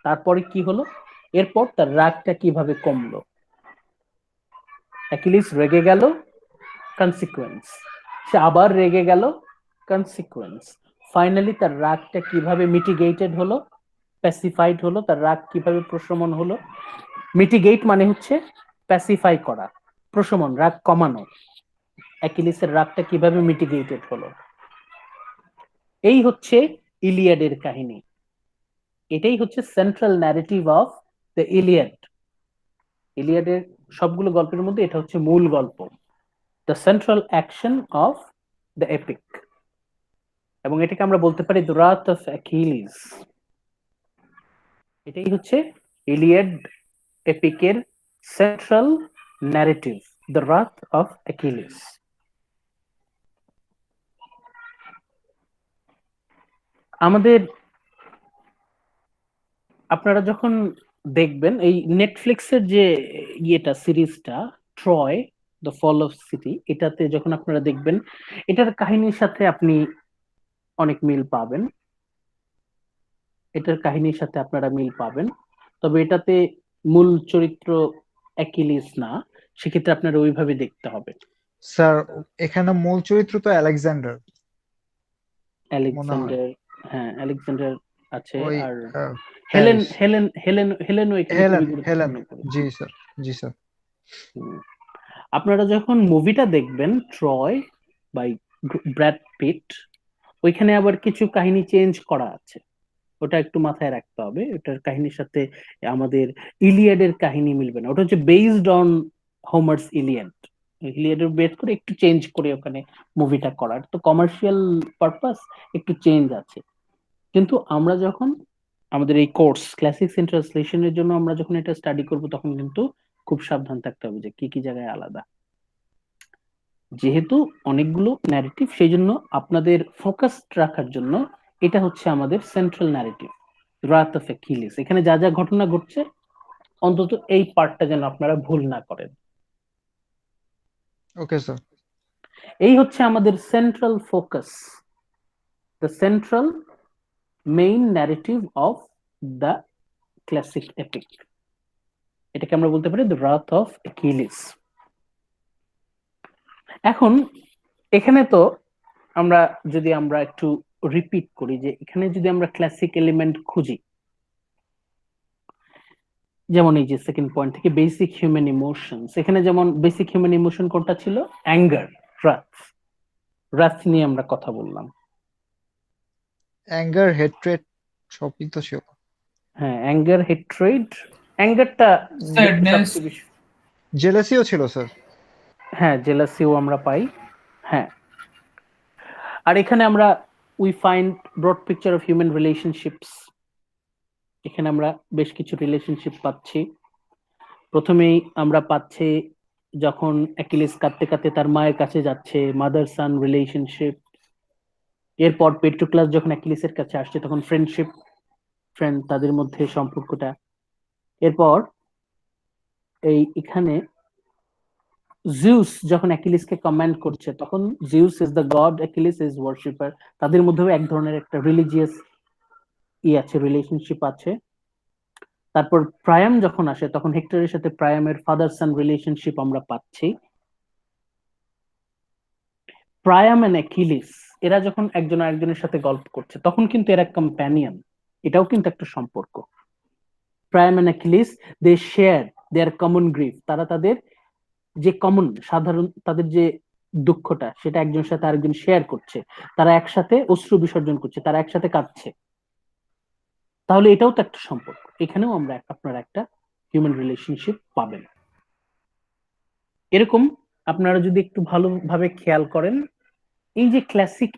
তারপরে কি হলো, এরপর তার রাগটা কিভাবে কমলো। অ্যাকিলিস রেগে গেল, কনসিকুয়েন্স, সে আবার রেগে গেল, কনসিকুয়েন্স, ফাইনালি তার রাগটা কিভাবে মিটিগেটেড হলো, প্যাসিফাইড হলো, তার রাগ কিভাবে প্রশমন হলো। মিটিগেট মানে হচ্ছে প্যাসিফাই করা, প্রশমন রাগ কমানো। অ্যাকিলিসের রাগটা কিভাবে মিটিগেটেড হলো, এই হচ্ছে ইলিয়াডের কাহিনী, এটাই হচ্ছে central narrative of the Iliad. ইলিয়াডের সবগুলো গল্পের মধ্যে এটা হচ্ছে মূল গল্প, the central action of the epic, এবং এটাকে আমরা বলতে পারি দ্য রাথ অফ অ্যাকিলিস। এটাই হচ্ছে ইলিয়াড এপিকের central narrative, the wrath of Achilles. আমাদের আপনারা যখন দেখবেন এই নেটফ্লিক্সের যে ইয়েটা সিরিজটা Troy the fall of city, এটাতে যখন আপনারা দেখবেন এটার কাহিনীর সাথে আপনি অনেক মিল পাবেন, এটার কাহিনীর সাথে আপনারা মিল পাবেন। তবে এটাতে মূল চরিত্র অ্যাকিলিস না, সেক্ষেত্রে আপনারা ওইভাবে দেখতে হবে। স্যার এখানে মূল চরিত্র তো আলেকজান্ডার মনে হয়। আলেকজান্ডার, হ্যাঁ আলেকজান্ডার আছে, ওই আর আহ, হেলেন প্যারিস হেলেন হেলেন হেলেনও এখানে হেলেন খুবই হেলেন গুরুত্বপূর্ণ করে। জি স্যার, জি স্যার। হুম। আপনারা যখন মুভিটা দেখবেন ট্রয় বাই ব্র্যাড পিট, ওইখানে আবার কিছু কাহিনী চেঞ্জ করা আছে, ওটা একটু মাথায় রাখতে হবে। ওটার কাহিনীর সাথে আমাদের ইলিয়াডের কাহিনী মিলবে না, ওটা হচ্ছে বেসড অন হোমার্স ইলিয়াড। ইলিয়াডের বেস করে একটু চেঞ্জ করে ওখানে মুভিটা করার, তো কমার্শিয়াল পারপাস একটু চেঞ্জ আছে। কিন্তু আমরা যখন আমাদের এই কোর্স ক্লাসিক্স ইন ট্রান্সলেশনের জন্য আমরা যখন এটা স্টাডি করব, তখন কিন্তু খুব সাবধান থাকতে হবে যে কি কি জায়গায় আলাদা। যেহেতু অনেকগুলো ন্যারেটিভ, সেই জন্য আপনাদের ফোকাস রাখার জন্য এটা হচ্ছে আমাদের সেন্ট্রাল ন্যারেটিভ, রাত অফ অ্যাকিলিস। এখানে যা যা ঘটনা ঘটছে অন্তত এই পার্টটা যেন আপনারা ভুল না করেন। Okay sir. এই হচ্ছে আমাদের central focus, the central main narrative of the classic epic. এটাকে আমরা বলতে পারি দ্য রাথ অফ অ্যাকিলিস। এখন এখানে তো আমরা একটু রিপিট করি যে এখানে যদি আমরা ক্লাসিক এলিমেন্ট খুঁজি, যেমন এই যে সেকেন্ড পয়েন্ট থেকে বেসিক হিউম্যান ইমোশনস, এখানে যেমন বেসিক হিউম্যান ইমোশন কোনটা ছিল? অ্যাঙ্গার, রাথ। রাথ নিয়ে আমরা কথা বললাম। অ্যাঙ্গার, হেট্রেড সবই তো ছিল। হ্যাঁ, অ্যাঙ্গার, হেট্রেড। অ্যাঙ্গারটা Sadness. সবচেয়ে বেশি, জেলাসিও ছিল স্যার। হ্যাঁ জেলাসিও আমরা পাই। হ্যাঁ, আর এখানে আমরা we find broad picture of human relationships. এখানে আমরা বেশ কিছু রিলেশনশিপ পাচ্ছি। প্রথমেই আমরা পাচ্ছি যখন অ্যাকিলিস কাঁদতে কাঁদতে তার মায়ের কাছে যাচ্ছে, মাদার সান রিলেশনশিপ। এরপর পেট্রোক্লাস যখন অ্যাকিলিসের কাছে আসছে, তখন ফ্রেন্ডশিপ, ফ্রেন্ড, তাদের মধ্যে সম্পর্কটা। এরপর এখানে জিউস যখন অ্যাকিলিসকে কমান্ড করছে, তখন Zeus is the god, Achilles is worshipper. তাদের মধ্যেও এক ধরনের একটা রিলিজিয়াস আছে, রিলেশনশিপ আছে। তারপর প্রায়াম যখন আসে, তখন হেক্টরের সাথে প্রায়ামের ফাদার সান রিলেশনশিপ আমরা পাচ্ছি। প্রায়াম এন্ড অ্যাকিলিস এরা যখন একজন আরেকজনের সাথে গল্প করছে, তখন কিন্তু এরা কম্প্যানিয়ন, এটাও কিন্তু একটা সম্পর্ক। Priam and Achilles they share their common grief, তারা তাদের যে কমন সাধারণ তাদের যে দুঃখটা, সেটা একজনের সাথে আরেকজন শেয়ার করছে, তারা একসাথে অশ্রু বিসর্জন করছে, তারা একসাথে কাঁদছে। তাহলে এটাও তো একটা সম্পর্ক, এখানেও আমরা আপনারা একটা হিউম্যান রিলেশনশিপ পাবেন। এরকম আপনারা যদি একটু ভালোভাবে খেয়াল করেন, এই যে ক্লাসিক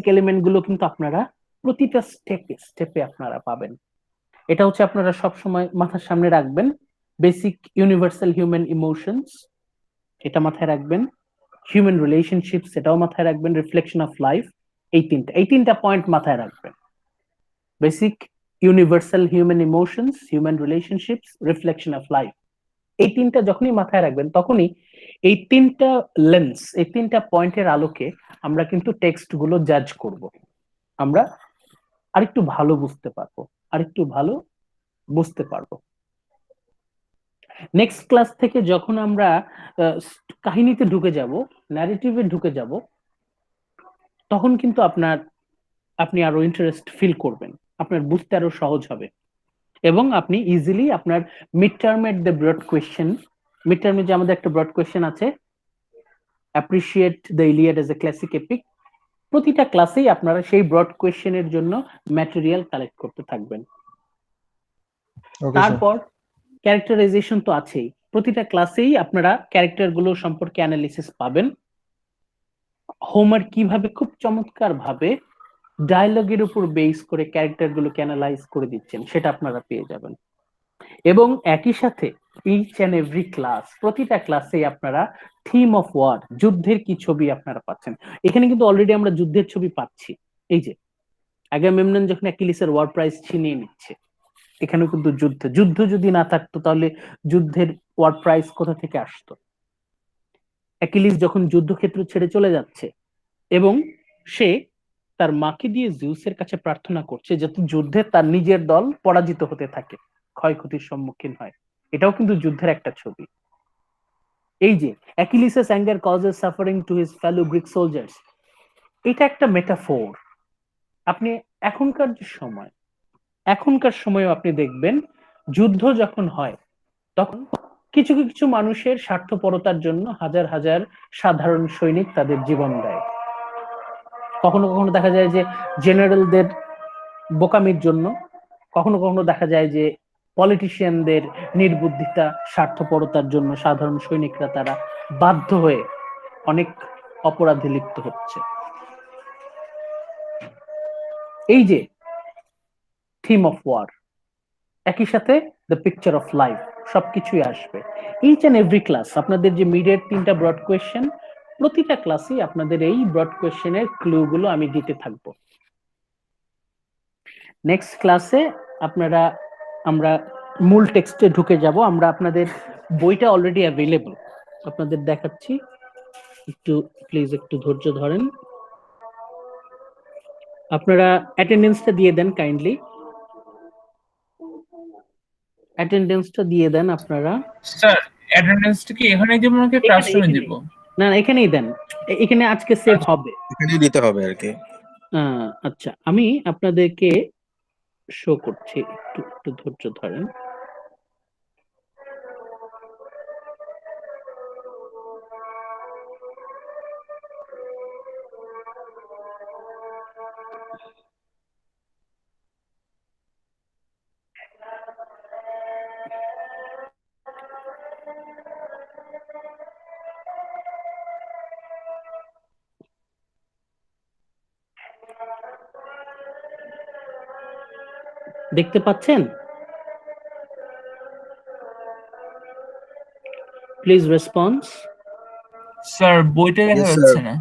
এলিমেন্ট গুলো কিন্তু আপনারা প্রতিটা স্টেপে স্টেপে আপনারা পাবেন। এটা হচ্ছে আপনারা সব সময় মাথার সামনে রাখবেন। বেসিক ইউনিভার্সাল হিউম্যান ইমোশনস, এটা মাথায় রাখবেন। হিউম্যান রিলেশনশিপস, এটাও মাথায় রাখবেন। রিফ্লেকশন অফ লাইফ, এই তিনটা পয়েন্ট মাথায় রাখবেন। Basic universal human emotions, human relationships, reflection of life, এই তিনটা যখনই মাথায় রাখবেন, তখনই এই তিনটা লেন্স, এই তিনটা পয়েন্টের আলোকে আমরা কিন্তু টেক্সট গুলো জাজ করব, আমরা আরেকটু ভালো বুঝতে পারবো, আরেকটু ভালো বুঝতে পারবো। নেক্সট ক্লাস থেকে যখন আমরা কাহিনীতে ঢুকে যাব, ন্যারেটিভে ঢুকে যাব, তখন কিন্তু আপনি আরো ইন্টারেস্ট ফিল করবেন, আপনার বুঝতে আরো সহজ হবে, এবং আপনি ইজিলি আপনার মিড টার্মের দ্য ব্রড কোয়েশ্চেন, মিড টার্মে যে আমাদের একটা ব্রড কোয়েশ্চেন আছে, appreciate the Iliad as a classic epic, প্রতিটা ক্লাসেই আপনারা সেই ব্রড কোয়েশ্চেনের জন্য ম্যাটেরিয়াল কালেক্ট করতে থাকবেন। তারপর ক্যারেক্টারাইজেশন তো আছেই, প্রতিটা ক্লাসেই আপনারা ক্যারেক্টার গুলো সম্পর্কে অ্যানালিসিস পাবেন। হোমার কিভাবে খুব চমৎকার ভাবে ডায়লগের উপর বেস করে ক্যারেক্টার গুলোকে অ্যানালাইজ করে দিচ্ছেন, সেটা আপনারা পেয়ে যাবেন। এবং একই সাথে ইচ এন্ড এভরি ক্লাস, প্রতিটা ক্লাসে আপনারা থিম অফ ওয়ার, যুদ্ধের কি ছবি আপনারা পাচ্ছেন। এখানে কিন্তু অলরেডি আমরা যুদ্ধের ছবি পাচ্ছি। এই যে আগামেমনন যখন অ্যাকিলিসের ওয়ার প্রাইজ ছিনিয়ে নিচ্ছে, এখানেও কিন্তু যুদ্ধ যদি না থাকতো তাহলে যুদ্ধের ওয়ার প্রাইজ কোথা থেকে আসতো? অ্যাকিলিস যখন যুদ্ধক্ষেত্র ছেড়ে চলে যাচ্ছে এবং সে তার মাকে দিয়ে জিউসের কাছে প্রার্থনা করছে যাতে যুদ্ধে তার নিজের দল পরাজিত হতে থাকে, ক্ষয়ক্ষতির সম্মুখীন হয়, এটাও কিন্তু যুদ্ধের একটা ছবি। এই যে Achilles's anger causes suffering to his fellow Greek soldiers, এটা একটা মেটাফোর। আপনি এখনকার সময়ও আপনি দেখবেন যুদ্ধ যখন হয় তখন কিছু কিছু মানুষের স্বার্থপরতার জন্য হাজার হাজার সাধারণ সৈনিক তাদের জীবন দেয়। কখনো কখনো দেখা যায় যে জেনারেলদের বোকামির জন্য, কখনো কখনো দেখা যায় যে পলিটিশিয়ানদের নির্বুদ্ধিতা, স্বার্থপরতার জন্য সাধারণ সৈনিকরা তারা বাধ্য হয়ে অনেক অপরাধে লিপ্ত হচ্ছে। এই যে থিম অফ ওয়ার, একই সাথে দ্য পিকচার অফ লাইফ, সবকিছুই আসবে। ইচ অ্যান্ড এভরি ক্লাস আপনাদের যে মিডের 3টা ব্রড কোয়েশ্চেন, প্রতিটা ক্লাসেই আপনাদের এই ব্রড কোয়েশ্চেনের ক্লুগুলো আমি দিতে থাকবো। নেক্সট ক্লাসে আমরা মূল টেক্সটে ঢুকে যাব। আমরা আপনাদের বইটা অলরেডি অ্যাভেলেবল, আপনাদের দেখাচ্ছি, প্লিজ একটু ধৈর্য ধরেন। আপনারা অ্যাটেন্ডেন্সটা দিয়ে দেন, কাইন্ডলি অ্যাটেন্ডেন্সটা দিয়ে দেন আপনারা। স্যার অ্যাটেন্ডেন্সটা কি এখানে দিব নাকি ক্লাসরুমে দিব? না এখানেই দেন, এখানে আজকে সেভ হবে, এখানেই দিতে হবে আর কি। আচ্ছা আমি আপনাদেরকে শো করছি, একটু ধৈর্য ধরেন। দেখতে পাচ্ছেন? Please response. স্যার বইটা দেখা Yes, sir. যাচ্ছে না।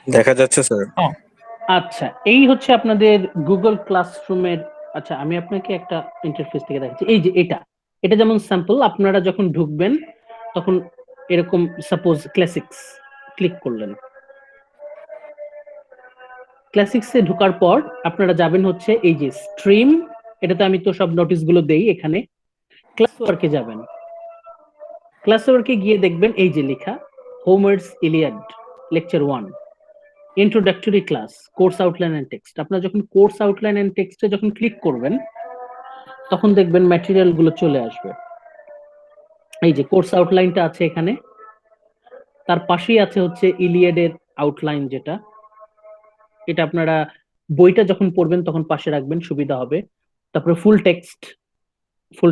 দেখা যাচ্ছে স্যার। আচ্ছা এই হচ্ছে আপনাদের গুগল ক্লাসরুমের। আচ্ছা আমি আপনাকে একটা ইন্টারফেস থেকে দেখাচ্ছি। এই যে এটা যেমন স্যাম্পল, আপনারা যখন ঢুকবেন তখন এরকম সাপোজ ক্লাসিক্স ক্লিক করলেন, ক্লাসিক্সে ঢোকার পর আপনারা যাবেন হচ্ছে এই যে স্ট্রিম, এটাতে আমি তো সব নোটিশ গুলো দেই। এখানে ক্লাস ওয়ার্কে যাবেন, ক্লাস ওয়ার্কে গিয়ে দেখবেন এই যে লেখা Homer's Iliad lecture 1 introductory class course outline and text. আপনারা যখন কোর্স আউটলাইন এন্ড টেক্সটে যখন ক্লিক করবেন তখন দেখবেন ম্যাটেরিয়াল গুলো চলে আসবে। এই যে কোর্স আউটলাইনটা আছে এখানে, তার পাশেই আছে হচ্ছে ইলিয়াডের আউটলাইন, যেটা এটা আপনারা বইটা যখন পড়বেন তখন পাশে রাখবেন, সুবিধা হবে। তারপরে ফুল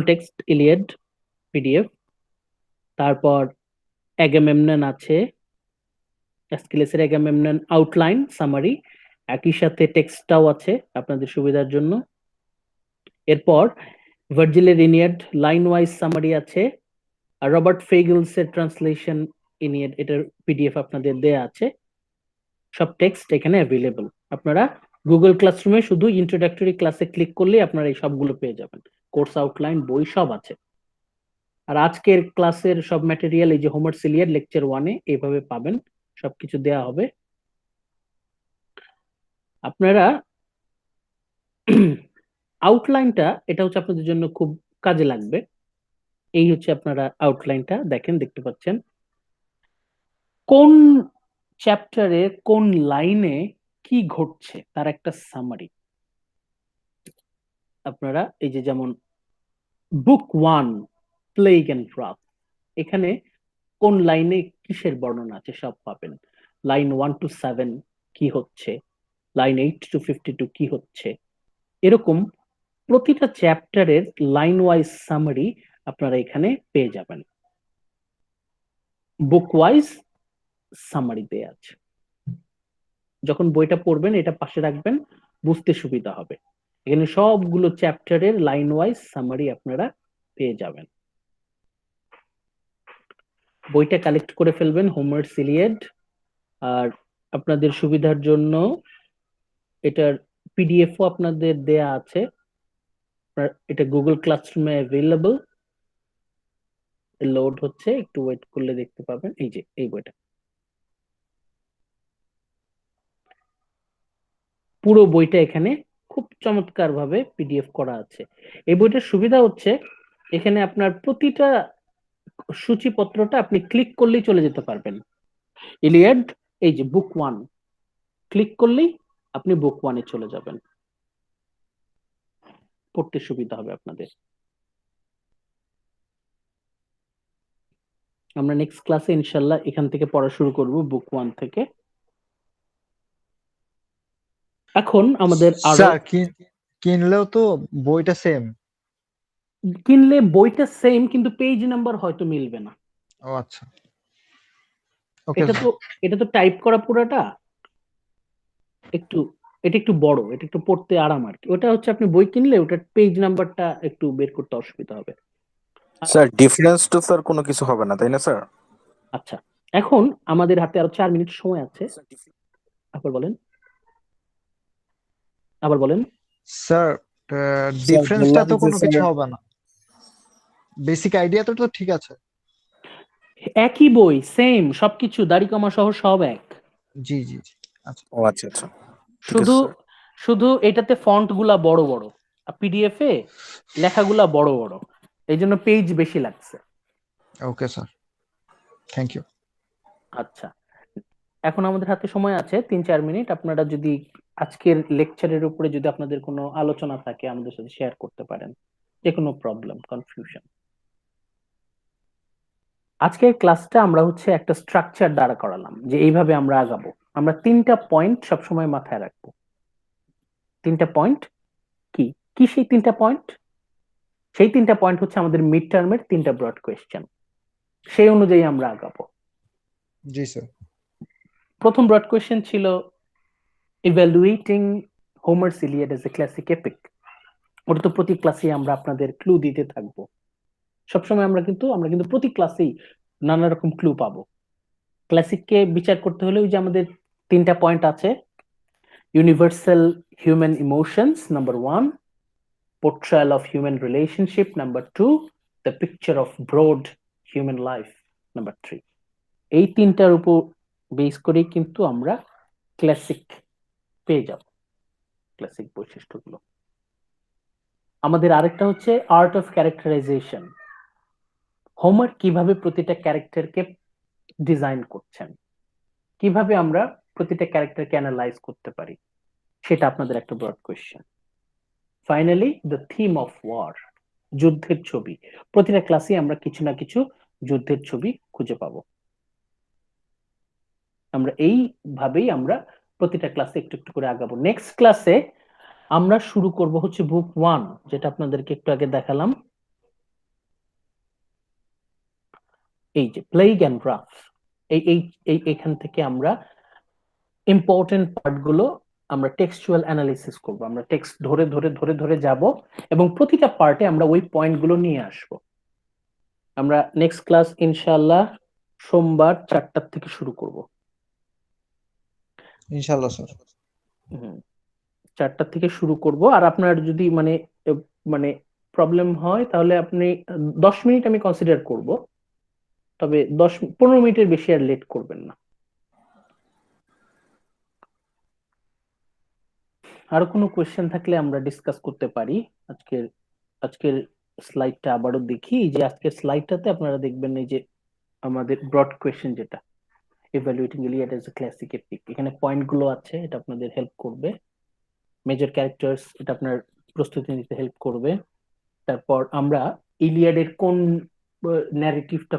টেক্সট ইলিয়াড পিডিএফ, তারপর অ্যাগামেমনন আছে, অ্যাস্কিলাসের অ্যাগামেমনন আউটলাইন সামারি, একই সাথে টেক্সটটাও আছে আপনাদের সুবিধার জন্য। এরপর ভার্জিলের ইনিয়াড লাইন ওয়াইজ সামারি আছে, আর রবার্ট ফেগেলস এর ট্রান্সলেশন ইনিয়াড, এটার পিডিএফ আপনাদের দেয়া আছে। সব টেক্সট এখানে অ্যাভেলেবল। আপনারা গুগল ক্লাসরুমে শুধু ইন্ট্রোডাক্টরি ক্লাসে ক্লিক করলেই আপনারা এই সবগুলো পেয়ে যাবেন, কোর্স আউটলাইন বই সব আছে। আর আজকের ক্লাসের সব ম্যাটেরিয়াল এই যে হোমার্স ইলিয়াড লেকচার 1-এ এইভাবে পাবেন, সবকিছু দেয়া হবে। আপনারা আউটলাইনটা, এটা হচ্ছে আপনাদের জন্য খুব কাজে লাগবে। এই হচ্ছে আপনারা আউটলাইনটা দেখতে পাচ্ছেন কোন চ্যাপ্টারে কোন লাইনে কি ঘটছে তার একটা সামারি। আপনারা এই যে যেমন বুক 1 প্লেগ এন্ড ড্রাফ, এখানে কোন লাইনে কিসের বর্ণনা আছে সব পাবেন। লাইন 1 to 7 কি হচ্ছে, লাইন 8 to 52 কি হচ্ছে, এরকম প্রতিটা চ্যাপ্টারের লাইন ওয়াইজ সামারি আপনারা এখানে পেয়ে যাবেন। বুক ওয়াইজ সামারি দেয়া আছে, যখন বইটা পড়বেন এটা পাশে রাখবেন, বুঝতে সুবিধা হবে। এখানে সবগুলো চ্যাপ্টারের লাইন ওয়াইজ সামারি আপনারা পেয়ে যাবেন। বইটা কালেক্ট করে ফেলবেন হোমার্স ইলিয়াড। আর আপনাদের সুবিধার জন্য এটার পিডিএফও আপনাদের দেয়া আছে, এটা গুগল ক্লাসরুমে অ্যাভেলেবল। লোড হচ্ছে, একটু ওয়েট করলে দেখতে পাবেন। এই যে এই বইটা, পুরো বইটা এখানে খুব চমৎকার ভাবে পিডিএফ করা আছে। এই বইটার সুবিধা হচ্ছে এখানে আপনার প্রতিটা সূচিপত্রটা আপনি ক্লিক করলেই চলে যেতে পারবেন। ইলিয়াড, এই যে বুক 1, ক্লিক করলেই আপনি বুক 1-এ চলে যাবেন, পড়তে সুবিধা হবে আপনাদের। আমরা নেক্সট ক্লাসে ইনশাল্লাহ এখান থেকে পড়া শুরু করব, বুক 1 থেকে। এখন আমাদের আরো স্যার কিনলেও তো বইটা সেম। কিনলে বইটা সেম, কিন্তু পেজ নাম্বার হয়তো মিলবে না। ও আচ্ছা, ওকে এটা তো টাইপ করা পুরাটা এটা একটু বড়, এটা একটু পড়তে আরাম আর কি। ওটা হচ্ছে আপনি বই কিনলে ওটার পেজ নাম্বারটা একটু বের করতে অসুবিধা হবে। স্যার ডিফারেন্স তো স্যার কোনো কিছু হবে না, তাই না স্যার? আচ্ছা, এখন আমাদের হাতে আরো 4 মিনিট সময় আছে। আবার বলেন স্যার, ডিফারেন্সটা তো কোনো কিছু হবে না, বেসিক আইডিয়া তো ঠিক আছে। একই বই, সেম সবকিছু, দাড়ি কমা সহ সব এক। জি জি জি, আচ্ছা। ও আচ্ছা আচ্ছা, ঠিক আছে শুধু স্যার। শুধু এটাতে ফন্ট গুলা বড় বড়, পিডিএফ এ লেখাগুলা বড় বড়, এই জন্য পেজ বেশি লাগছে। Okay sir, thank you. আচ্ছা, এখন আমাদের হাতে সময় আছে 3-4 মিনিট। আপনারা যদি আজকের লেকচারের উপরে যদি আপনাদের কোনো আলোচনা থাকে আমাদের সাথে শেয়ার করতে পারেন, যে কোনো প্রবলেম, কনফিউশন। আজকের ক্লাসটা আমরা হচ্ছে একটা স্ট্রাকচার দ্বারা করালাম, যে এইভাবে আমরা আগাবো। আমরা 3টা পয়েন্ট সবসময় মাথায় রাখবো। 3টা পয়েন্ট কি কি সেই 3টা পয়েন্ট? সেই 3টা পয়েন্ট হচ্ছে আমাদের মিড টার্মের 3টা ব্রড কোয়েশ্চেন, সেই অনুযায়ী আমরা আগাবো। জি স্যার। প্রথম ব্রড কোয়েশ্চেন ছিল evaluating Homer's Iliad as a classic epic. ওটা তো প্রতি ক্লাসে আমরা আপনাদের ক্লু দিতে থাকবো। সবসময় আমরা কিন্তু প্রতি ক্লাসেই নানা রকম ক্লু পাবো। ক্লাসিককে বিচার করতে হলে ওই যে আমাদের 3টা পয়েন্ট আছে, universal human emotions number 1, portrayal of human relationship number 2, the picture of broad human life number 3। এই 3টার উপর বেস করেই কিন্তু আমরা ক্লাসিক পেয়ে যাব, ক্লাসিক বৈশিষ্ট্যগুলো। আমাদের আরেকটা হচ্ছে আর্ট অফ ক্যারেক্টারাইজেশন। হোমার কিভাবে প্রতিটা ক্যারেক্টারকে ডিজাইন করছেন, কিভাবে আমরা প্রতিটা ক্যারেক্টারকে অ্যানালাইজ করতে পারি, সেটা আপনাদের একটা broad question. Finally the theme of war, যুদ্ধের ছবি। প্রতিটা ক্লাসে আমরা কিছু না কিছু যুদ্ধের ছবি খুঁজে পাবো। আমরা এইভাবেই আমরা প্রতিটা ক্লাসে একটু একটু করে আগাবো। নেক্সট ক্লাসে আমরা শুরু করব হচ্ছে বুক 1, যেটা আপনাদেরকে একটু আগে দেখালাম। এই যে প্লেগ অ্যান্ড রাফ, এইখান থেকে আমরা ইম্পর্টেন্ট পার্টগুলো আমরা টেক্সচুয়াল অ্যানালিসিস করব। আমরা টেক্সট ধরে ধরে ধরে ধরে যাব এবং প্রতিটা পার্টে আমরা ওই পয়েন্টগুলো নিয়ে আসব। আমরা নেক্সট ক্লাস ইনশাআল্লাহ সোমবার 4টা থেকে শুরু করব ইনশাআল্লাহ স্যার। 4টা থেকে শুরু করব। আর আপনার যদি মানে প্রবলেম হয় তাহলে আপনি 10 মিনিট আমি কনসিডার করব, তবে 10-15 মিনিটের বেশি আর লেট করবেন না। আরো কোনো কোয়েশ্চেন থাকলে আমরা ডিসকাস করতে পারি। আজকের স্লাইডটা আবারও দেখি, যে আজকের স্লাইডটাতে আপনারা দেখবেন এই যে আমাদের ব্রড কোয়েশ্চেন, যেটা evaluating Iliad as a classic epic, এখানে পয়েন্টগুলো আছে, এটা আপনাদের হেল্প করবে। মেজর ক্যারেক্টার্স, এটা আপনার প্রস্তুতি নিতে হেল্প করবে। তারপর আমরা ইলিয়াডের কোন ন্যারেটিভটা,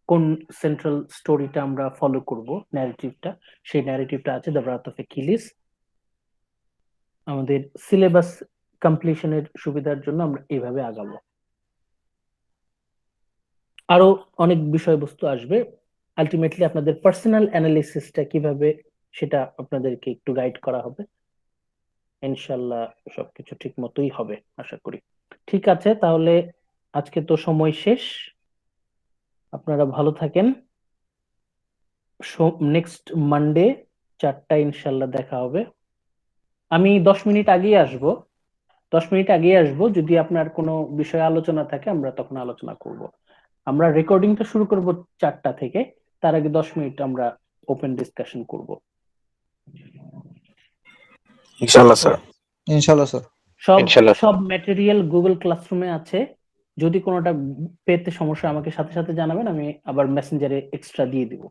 কোন সেন্ট্রাল স্টোরিটা আমরা ফলো করব, ন্যারেটিভটা, সেই ন্যারেটিভটা আছে দ্য ব্রাথ অফ অ্যাকিলিস। আমাদের সিলেবাস কমপ্লিশনের সুবিধার জন্য আমরা এইভাবে আগাবো। আরো অনেক বিষয়বস্তু আসবে। আলটিমেটলি আপনাদের পার্সোনাল অ্যানালিসিসটা কিভাবে, সেটা আপনাদেরকে একটু গাইড করা হবে। ইনশাআল্লাহ সবকিছু ঠিক মতোই হবে আশা করি। ঠিক আছে, তাহলে আজকে তো সময় শেষ। আপনারা ভালো থাকেন। নেক্সট মানডে 4টায় ইনশাআল্লাহ দেখা হবে। আমি 10 মিনিট আগেই আসবো, 10 মিনিট আগেই আসবো। যদি আপনার কোনো বিষয়ে আলোচনা থাকে আমরা তখন আলোচনা করব। আমরা রেকর্ডিংটা শুরু করব 4টা থেকে, তার আগে 10 মিনিট আমরা ওপেন ডিসকাশন করব। ইনশাআল্লাহ স্যার। ইনশাল্লাহ স্যার। সব ইনশাল্লাহ। সব ম্যাটেরিয়াল গুগল ক্লাসরুমে আছে। যদি কোনোটা পেতে সমস্যা আমাকে সাথে সাথে জানাবেন, আমি আবার মেসেঞ্জারে এক্সট্রা দিয়ে দিব।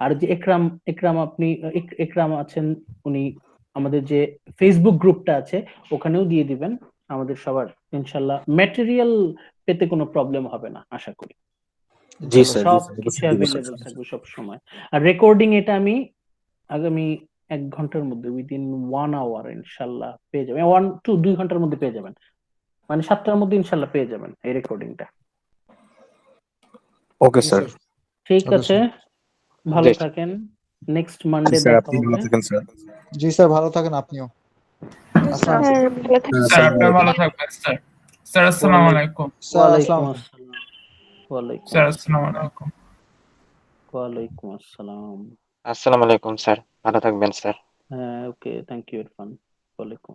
আর যে একরাম আপনি একরাম আছেন, উনি আমাদের যে ফেসবুক গ্রুপটা আছে ওখানেও দিয়ে দিবেন। আমাদের সবার ইনশাল্লাহ ম্যাটেরিয়াল পেতে কোনো প্রবলেম হবে না আশা করি। জি স্যার, জি সব স্যার, কিছু অবশ্যই দিব স্যার। অ্যাভেলেবল থাকবে সব সময়। আর রেকর্ডিং এটা আমি আগামী 1 ঘন্টার মধ্যে, উইদিন 1 আওয়ার ইনশাল্লাহ পেয়ে যাবেন। 1 to 2 ঘন্টার মধ্যে পেয়ে যাবেন, মানে 7টার মধ্যে ইনশাল্লাহ পেয়ে যাবেন এই রেকর্ডিংটা। ওকে জি স্যার। স্যার। ঠিক ওকে আছে, স্যার। ভালো জি স্যার। থাকেন। নেক্সট জি মানডে স্যার, দেখা আপনি হবে। ভালো থাকেন স্যার। জি স্যার, ভালো থাকেন আপনিও। আসসালামু স্যার আলাইকুম। ভালো থাকবেন। স্যার আসসালামু আপনি আলাইকুম। ভালো থাকবেন স্যার। স্যার আসসালামু আলাইকুম। স্যার ওয়ালাইকুম আসসালামু আলাইকুম। আসসালাম। ওয়ালাইকুম স্যার আসসালাম। আসসালামু আলাইকুম। ওয়ালাইকুম আসসালাম। আসসালামু আলাইকুম স্যার, ভালো থাকবেন স্যার। হ্যাঁ, ওকে, থ্যাংক ইউ ইরফান। ওয়ালাইকুম।